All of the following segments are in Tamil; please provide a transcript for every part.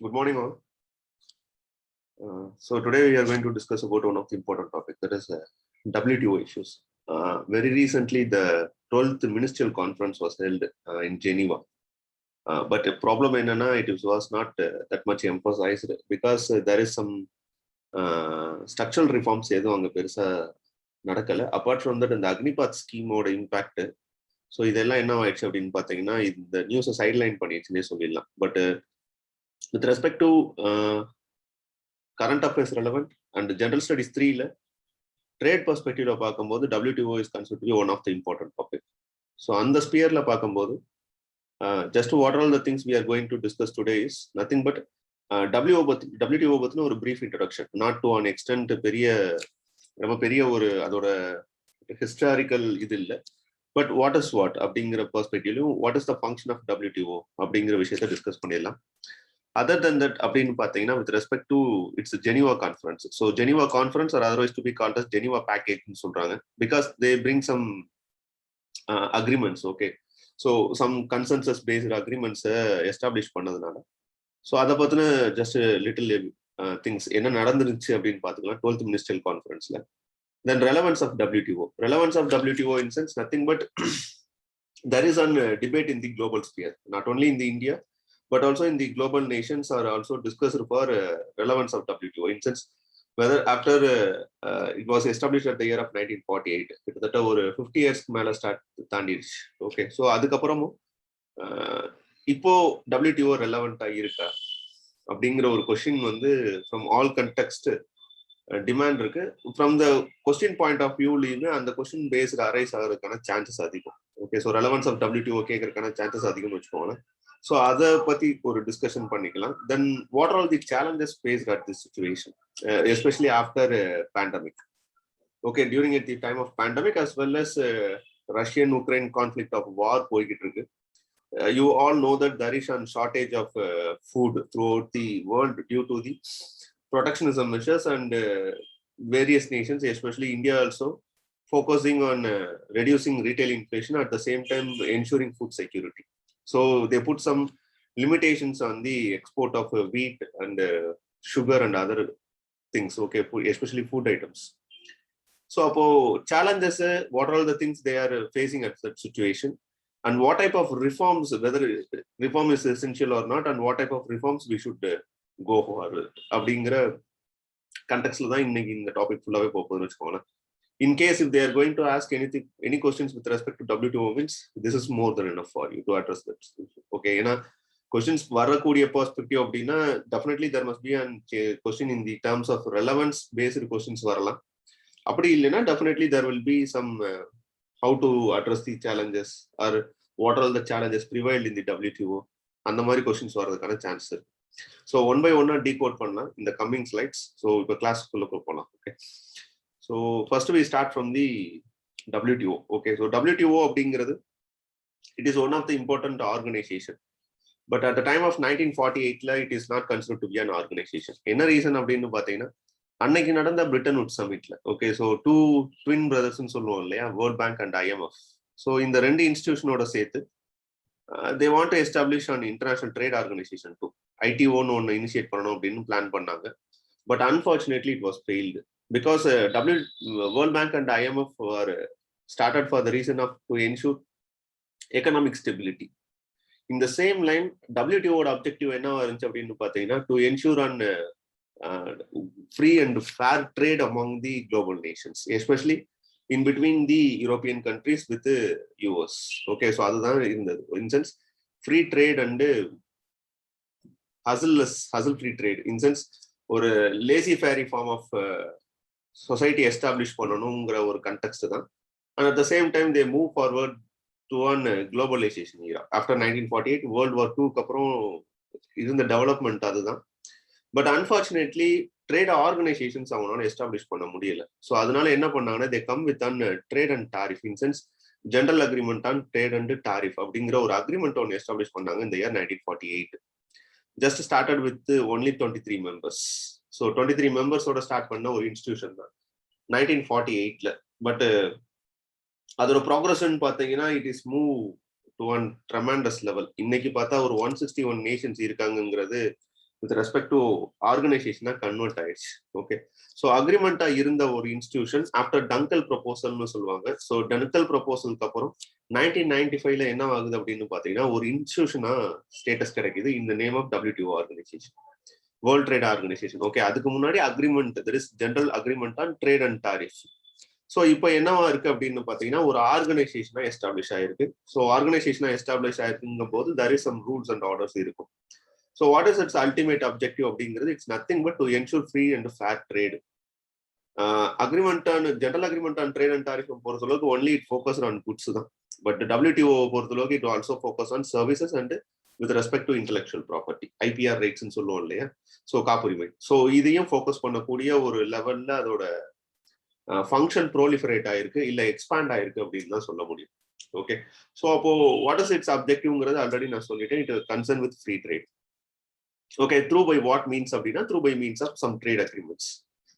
Good morning, all. So today we are going to discuss about one of the important topics, that is WTO issues. Very recently, the 12th Ministerial Conference was held in Geneva. But the problem in it was not that much emphasized because there is some structural reforms apart from that, the Agnipath scheme or impact. So இதெல்லாம் என்ன ஆயிடுச்சு அப்படின்னு பார்த்தீங்கன்னா இந்த நியூஸை சைட்லைன் பண்ணிடுச்சுன்னே சொல்லிடலாம். But with respect to current affairs relevant and general studies 3 trade perspective பார்க்கும்போது WTO is considered to be one of the important topic. So on the sphere பார்க்கும்போது just what are all the things we are going to discuss today is nothing but WTO பத்தின ஒரு brief introduction, not to an extent ரொம்ப பெரிய ஒரு அதோட ஹிஸ்டாரிக்கல் இது இல்லை, பட் வாட் இஸ் வாட் அப்படிங்கிற பெர்ஸ்பெக்டிவ்லையும் what is the function of WTO அப்படிங்கிற விஷயத்தை டிஸ்கஸ் பண்ணிடலாம். Other than that, அப்படின்னு பார்த்தீங்கன்னா with respect to its Geneva conference. So Geneva conference or otherwise to be called as Geneva package ன்னு சொல்றாங்க because they bring some agreements. Okay, so some consensus based agreements establish பண்ணதுனால ஸோ அதை பற்றின ஜஸ்ட் லிட்டில் திங்ஸ் என்ன நடந்துருச்சு அப்படின்னு பார்த்துக்கலாம் 12th Ministerial Conference-ல. Then relevance of WTO. Relevance of WTO in sense nothing but there is a debate in the global sphere, not only in the India but also in the global nations are also discussed for relevance of WTO in sense whether after it was established at the year of 1948 கிட்டத்தட்ட ஒரு 50 years மேல ஸ்டார்ட் தாண்டிடுச்சு. ஓகே, ஸோ அதுக்கப்புறமும் இப்போ WTO ரெலவெண்டா இருக்கா அப்படிங்கிற ஒரு கொஸ்டின் வந்து ஃப்ரம் ஆல் கண்டெக்ஸ்ட் டிமாண்ட் இருக்கு. From the question point of வியூலையுமே அந்த கொஸ்டின் பேஸ்டு அரைஸ் ஆகிறதுக்கான சான்சஸ் அதிகம். Okay, so relevance of WTO கேட்கறதுக்கான சான்சஸ் அதிகம்னு வச்சுக்கோங்களேன். ஸோ அதை பத்தி ஒரு டிஸ்கஷன் பண்ணிக்கலாம். Then what are all the challenges faced at this situation especially after pandemic. Okay, during at the time of pandemic as well as Russian Ukraine conflict of war போய்கிட்டு இருக்கு. You all know that there is a shortage of food throughout the world due to the protectionism measures and various nations, especially India also focusing on reducing retail inflation at the same time ensuring food security. So they put some limitations on the export of wheat and sugar and other things, okay, especially food items. So challenges, what are all the things they are facing at that situation, and what type of reforms, whether reform is essential or not, and what type of reforms we should go for அப்படிங்கிற கண்டெக்ஸ்ட்ல தான் இன்னைக்கு இந்த டாபிக் ஃபுல்லாவே போகுதுன்னு வச்சுக்கோங்களேன். In case if they are going to ask any questions with respect to WTO means this is more than enough for you to address that. Okay, ஏன்னா questions வரக்கூடிய perspective அப்படின்னா definitely there must be a question in the terms of relevance based questions வரலாம். அப்படி இல்லைன்னா definitely there will be some how to address the challenges or what are all the challenges prevailed in the WTO, அந்த மாதிரி கொஸ்டின்ஸ் வர்றதுக்கான சான்ஸ் இருக்கு. ஸோ ஒன் பை ஒன்னா டீகோட் பண்ணலாம் இந்த கம்மிங் ஸ்லைட்ஸ். ஸோ இப்போ கிளாஸ்க்குள்ள போகலாம். Okay, so first we start from the WTO. Okay, so WTO அப்படிங்கிறது it is one of the important organisation. But at the time of 1948 it is not considered to be an organisation. என்ன ரீசன் அப்படின்னு பார்த்தீங்கன்னா அன்னைக்கு நடந்த பிரிட்டன் வுட் சமிட்ல, ஓகே, ஸோ டூ ட்வின் பிரதர்ஸ்ன்னு சொல்லுவோம் இல்லையா, world bank and IMF. So இந்த ரெண்டு இன்ஸ்டிடியூஷனோட சேர்த்து they want to establish an international trade organization too, ITO-ன்னு ஒன்று இனிஷியேட் பண்ணணும் அப்படின்னு பிளான் பண்ணாங்க. But unfortunately it was failed because world bank and IMF were started for the reason of to ensure economic stability. In the same line WTO-வோட அப்ஜெக்டிவ் என்ன இருந்துச்சு அப்படின்னு பார்த்தீங்கன்னா to ensure an free and fair trade among the global nations, especially in between the European countries with the US. Okay, so அதுதான் இருந்தது. In sense free trade and hustle free trade in sense ஒரு lazy fairy form of society establish பண்ணணுங்கிற ஒரு கண்டெக்ஸ்ட் தான். And at the same time they move forward to an globalization era after 1948 World War II அப்புறம் இருந்த டெவலப்மெண்ட் அதுதான். பட் அன்ஃபார்ச்சுனேட்லி ட்ரேட் ஆர்கனைசேஷன்ஸ் அவங்களால எஸ்டாப்ளிஷ் பண்ண முடியல. ஸோ அதனால என்ன பண்ணாங்கன்னா they come with an trade and tariff in sense general agreement on trade and tariff அப்படிங்கிற ஒரு அக்ரிமெண்ட் ஒன்று எஸ்டாப்ளிஷ் பண்ணாங்க இந்த year 1948. Just started with only 23 members. ஸோ 23 மெம்பர்ஸோட ஸ்டார்ட் பண்ண ஒரு இன்ஸ்டிடியூஷன் தான் 1948. பட் அதோட ப்ராக்ரஷன் பார்த்தீங்கன்னா it is move to one tremendous level. இன்னைக்கு பார்த்தா ஒரு 161 நேஷன்ஸ் இருக்காங்கிறது with respect to organization convert ஆயிடுச்சு. ஓகே, ஸோ அக்ரிமெண்டா இருந்த ஒரு இன்ஸ்டிடியூஷன் ஆஃப்டர் டங்கல் ப்ரொபோசல்னு சொல்லுவாங்க. ஸோ டங்கல் ப்ரொபோசலுக்கு அப்புறம் 1995 என்ன ஆகுது அப்படின்னு பாத்தீங்கன்னா ஒரு இன்ஸ்டிடியூஷனா ஸ்டேட்டஸ் கிடைக்குது இந்த name of WTO organisation, world trade organisation. Okay, அதுக்கு முன்னாடி agreement, there is general agreement on trade and tariff. So இப்போ என்னவா இருக்கு அப்படின்னு பாத்தீங்கன்னா ஒரு ஆர்கனைசேஷனா எஸ்டாப்ளிஷ் ஆயிருக்கு. ஸோ ஆர்கனைசேஷனா எஸ்டாப்ளிஷ் ஆயிருக்குங்கும் போது there is some rules and orders இருக்கும். So what is its ultimate objective அப்படிங்கிறது it's nothing but to ensure free and fair trade. Agreement on general agreement on trade and tariff பொறுத்தளவுக்கு only it focus on goods தான். பட் WTO பொறுத்தளவுக்கு it also focus on services and with respect to intellectual property, IPR ரைட்ஸ்ன்னு சொல்லுவோம் இல்லையா, ஸோ காப்புரிமை. ஸோ இதையும் ஃபோக்கஸ் பண்ணக்கூடிய ஒரு லெவல்ல அதோட ஃபங்க்ஷன் ப்ரோலிஃபரேட் ஆயிருக்கு இல்ல எக்ஸ்பேண்ட் ஆயிருக்கு அப்படின்னு தான் சொல்ல முடியும். ஓகே, ஸோ அப்போ வாட் இஸ் இட்ஸ் அப்ஜெக்டிவ்ங்கிறது ஆல்ரெடி நான் சொல்லிட்டேன். It concern with free trade. Okay, through by what means அப்படின்னா through by means of some trade agreements.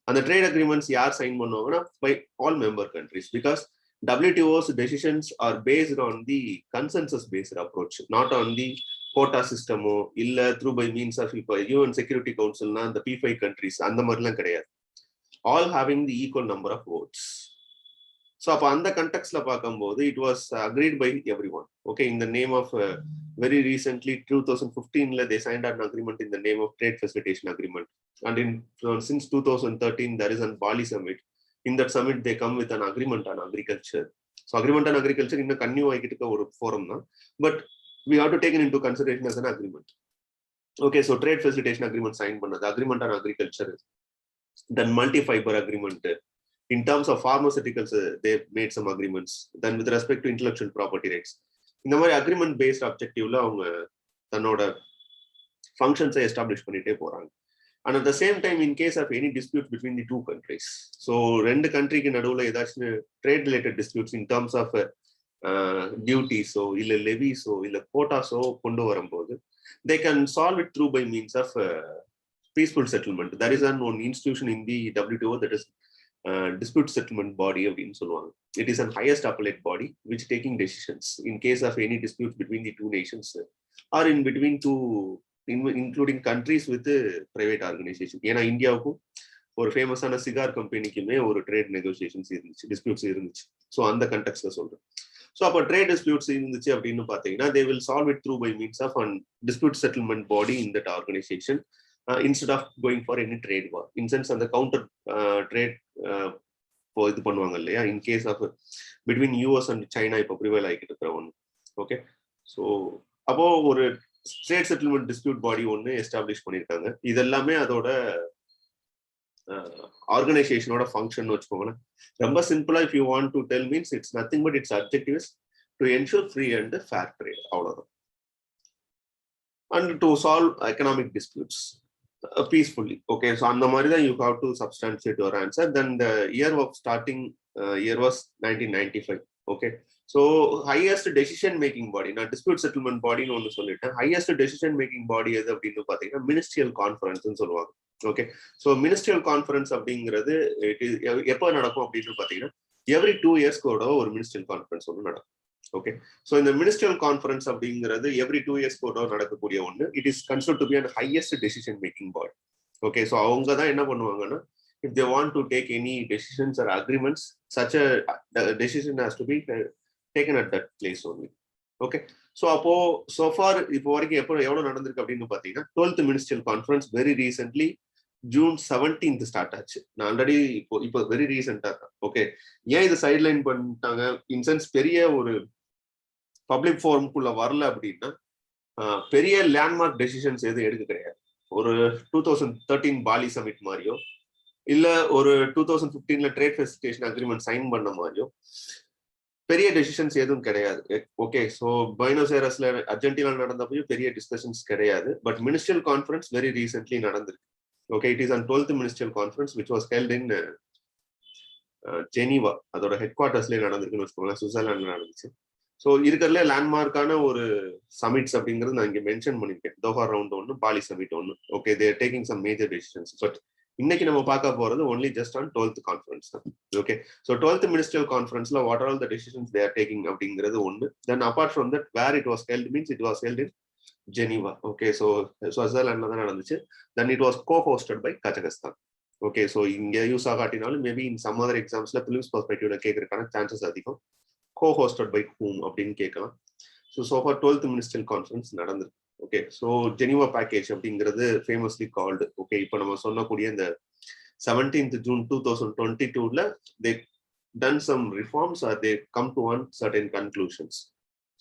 அந்த ட்ரேட் அக்ரிமெண்ட்ஸ் யார் சைன் பண்ணுவாங்கன்னா by all member countries, because WTO's decisions are based on the consensus based approach, not on the quota system இல்ல த்ரூ பை மீன்ஸ் ஆஃப் இப்போ UN செக்யூரிட்டி கவுன்சில்னா அந்த P5 கண்ட்ரிஸ் அந்த மாதிரிலாம் கிடையாது. All having the equal number of votes. So அப்போ அந்த கண்டெக்ட்ல பார்க்கும்போது it was agreed by everyone. Okay, இந்த name of very recently 2015 they signed an agreement in the name of trade facilitation agreement, and since 2013 there is a Bali summit. In that summit they come with an agreement on agriculture. So agreement on agriculture இன்னும் கன்னியூ ஆகிட்டு இருக்க ஒரு ஃபோரம் தான், but we have to take it into consideration as an agreement. Okay, so trade facilitation agreement sign பண்ணது, agreement on agriculture, then multi-fiber agreement. In terms of pharmaceuticals they made some agreements. Then with respect to intellectual property rights, இந்த மாதிரி அக்ரிமெண்ட் பேஸ்ட் அப்ஜெக்டிவ்ல அவங்க தன்னோட ஃபங்க்ஷன்ஸை எஸ்டாப்ளிஷ் பண்ணிட்டே போறாங்க. And at the same time in case of any dispute between the two countries, so ரெண்டு கண்ட்ரிக்கு நடுவில் ஏதாச்சும் trade related disputes in terms of டியூட்டிஸோ இல்ல லெவிஸோ இல்ல கோட்டாஸோ கொண்டு வரும்போது they can solve it through by means of peaceful settlement. That is an one institution in the WTO, that is dispute settlement body அப்படின்னு சொல்லுவாங்க. It is an highest appellate body which taking decisions in case of any dispute between the two nations or in between two including countries with private organization. ஏன்னா இந்தியாவுக்கும் ஒரு ஃபேமஸான சிகார் கம்பெனிக்குமே ஒரு ட்ரேட் நெகோசியேஷன்ஸ் இருந்துச்சு, டிஸ்பியூட்ஸ் இருந்துச்சு. ஸோ அந்த கண்டெக்ட்ல சொல்றேன். ஸோ அப்போ ட்ரேட் டிஸ்பியூட்ஸ் இருந்துச்சு அப்படின்னு பார்த்தீங்கன்னா they will solve it through by means of an dispute settlement body in that organization. Instead of going for any trade war, in sense அந்த கவுண்டர் ட்ரேட் இது பண்ணுவாங்க இல்லையா, in case of between US and China இப்போ ப்ரிவைல் ஆகிட்டு இருக்கிற ஒன்று. ஓகே, ஸோ அப்போ ஒரு ட்ரேட் செட்டில்மெண்ட் டிஸ்பியூட் பாடி ஒன்று எஸ்டாப்ளிஷ் பண்ணியிருக்காங்க. இது எல்லாமே அதோட ஆர்கனைசேஷனோட ஃபங்க்ஷன் வச்சுக்கோங்களேன். ரொம்ப சிம்பிளா if you want to tell means it's nothing but its objective is to ensure free and fair trade, அவ்வளோதான். And to solve economic disputes peacefully. Okay, so on the marida you have to substantiate your answer. Then the year of starting year was 1995. Okay, so highest decision making body, not dispute settlement body no onu solliten, highest decision making body edu appdinu pathina ministerial conference nu solluvaanga. Okay, so ministerial conference அப்படிங்கிறது எப்போ நடக்கும் அப்படின்னு பாத்தீங்கன்னா every 2 years கூட ஒரு ministerial conference ஒன்று நடக்கும். ஓகே, ஸோ இந்த மினிஸ்ட்ரியல் கான்ஃபரன்ஸ் அப்படிங்கிறது எவ்ரி 2 years கூட நடக்கக்கூடிய ஒன்று. It is considered to be an highest decision making body. Okay, so அவங்க தான் என்ன பண்ணுவாங்கன்னா if they want to take any decisions or agreements such a decision has to be taken at that place only. Okay, so அப்போ சோஃபார் இப்போ வரைக்கும் எவ்வளோ நடந்திருக்கு அப்படின்னு பார்த்தீங்கன்னா 12th ministerial conference very recently June 17th start ஆச்சு. நான் ஆல்ரெடி இப்போ வெரி ரீசெண்டா தான். ஓகே, ஏன் இது சைட்லைன் பண்ணிட்டாங்க இன்சென்ஸ் பெரிய ஒரு பப்ளிக் ஃபோரம்குள்ள வரல அப்படின்னா பெரிய லேண்ட்மார்க் டெசிஷன்ஸ் எதுவும் எடுக்க கிடையாது. ஒரு 2013 பாலி சமிட் மாதிரியோ இல்ல ஒரு 2015 ட்ரேட் ஃபெசிலிட்டேஷன் அக்ரிமெண்ட் சைன் பண்ண மாதிரியோ பெரிய டெசிஷன்ஸ் எதுவும் கிடையாது. ஓகே, ஸோ பைனோஸ் ஏரஸ்ல அர்ஜென்டினா நடந்தப்பையும் பெரிய டிஸ்கஷன்ஸ் கிடையாது. But ministerial conference very recently நடந்திருக்கு. Okay, it is on 12th ministerial conference which was held in Geneva. அதோட ஹெட் குவார்ட்டர்ஸ்லேயே நடந்திருக்குன்னு வச்சுக்கோங்களேன், சுவிட்சர்லாண்டில் நடந்துச்சு. ஸோ இருக்கிறதுல லேண்ட்மார்க்கான ஒரு சமிட்ஸ் அப்படிங்கிறது நான் இங்கே மென்ஷன் பண்ணியிருக்கேன். தோஹா ரவுண்ட் ஒன்று, பாலி சமிட் ஒன்று. Okay, they are taking some major decisions. But இன்னைக்கு நம்ம பார்க்க போறது only just on 12th conference தான். ஓகே, ஸோ 12th மினிஸ்ட்ரியல் கான்ஃபரன்ஸ்ல what are all the decisions they are taking அப்படிங்கிறது ஒன்று. Then apart from that where it was held means it was held in Geneva. Okay, so Switzerland தான் நடந்துச்சு. Then it was co-hosted by Kazakhstan. Okay, so இங்க யூஸ் ஆகாட்டினாலும் மேபி இன் சம் அதர் எக்ஸாம்ஸ்ல பிலிம்ஸ் பெர்ஸ்பெக்டிவ்ல கேட்கறதுக்கான சான்சஸ் அதிகம். Co-hosted by whom அப்படின்னு கேட்கலாம். So far 12th ministerial conference நடந்திருக்கு. ஓகே, ஸோ ஜெனிவா பேக்கேஜ் அப்படிங்கிறது ஃபேமஸ்லி கால்டு. ஓகே, இப்போ நம்ம சொல்லக்கூடிய இந்த 17th June 2022ல they done some reforms or they come to one certain conclusions.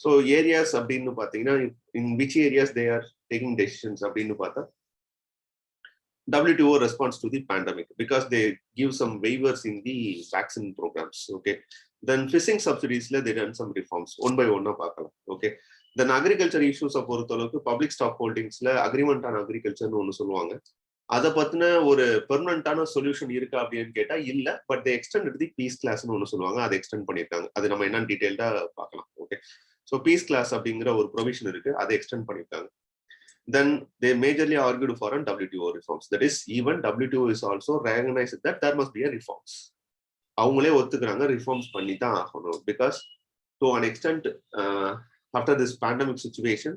So areas அப்படின்னு பார்த்தீங்கன்னா in which areas they are taking decisions அப்படின்னு பார்த்தா WTO response to the pandemic because they give some waivers in the vaccine programs. Okay, then fishing subsidies they done some reforms one by one பார்க்கலாம். Okay, then agriculture issues பொறுத்தளவுக்கு பப்ளிக் ஸ்டாக் ஹோல்டிங்ஸ்ல அக்ரிமெண்ட் ஆன் அக்ரிகல்ச்சர்னு ஒன்று சொல்லுவாங்க. அதை பத்தின ஒரு பெர்மனண்டான சொல்யூஷன் இருக்கா அப்படின்னு கேட்டா இல்ல, but they extend the peace கிளாஸ்னு ஒன்று சொல்லுவாங்க, அதை எக்ஸ்டெண்ட் பண்ணியிருக்காங்க. அது நம்ம என்னன்னு டீடைல்டா பார்க்கலாம். ஓகே, ஸோ பீஸ் கிளாஸ் அப்படிங்கிற ஒரு ப்ரொவிஷன் இருக்கு, அதை எக்ஸ்டெண்ட் பண்ணியிருக்காங்க. Then they majorly argued for an WTO reforms. That is, even WTO is also recognized that there must be a reforms. அவங்களே ஒத்துக்கிறாங்க ரிஃபார்ம்ஸ் பண்ணி தான் ஆகணும். Because to an extent after this pandemic situation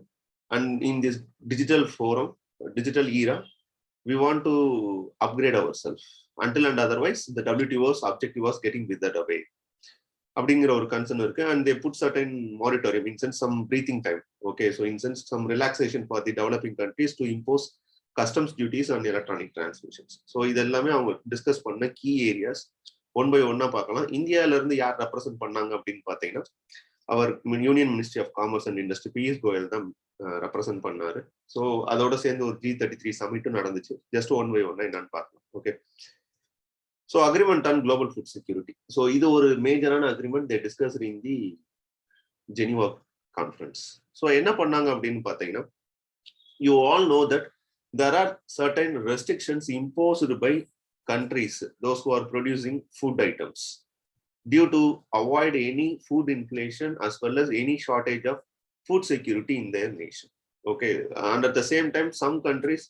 and in this digital forum, digital era, we want to upgrade ourselves. Until and otherwise, the WTO's objective was getting withered away. அப்படிங்கிற ஒரு கன்சர்ன் இருக்கு. And they put certain monitoring in sense some breathing time. Okay, so in sense some relaxation for the developing countries to impose customs duties and electronic transmissions. So இது எல்லாமே அவங்க டிஸ்கஸ் பண்ண கீ ஏரியாஸ். ஒன் பை ஒன்னா பார்க்கலாம். இந்தியாவில இருந்து யார் ரெப்ரசென்ட் பண்ணாங்க அப்படின்னு பார்த்தீங்கன்னா அவர் union ministry of commerce and industry Piyush Goyal தான் ரெப்ரசென்ட் பண்ணாரு. ஸோ அதோட சேர்ந்து ஒரு G33 சமிட்டும் நடந்துச்சு. ஜஸ்ட் ஒன் பை ஒன்னா என்னன்னு பார்க்கலாம். Okay, so agreement on global food security. So இது ஒரு மேஜரான agreement they discussed in the Geneva conference. So என்ன பண்ணாங்க அப்படின்னு பார்த்தீங்கன்னா, you all know that there are certain restrictions imposed by countries, those who are producing food items, due to avoid any food inflation as well as any shortage of food security in their nation. Okay, and at the same time some countries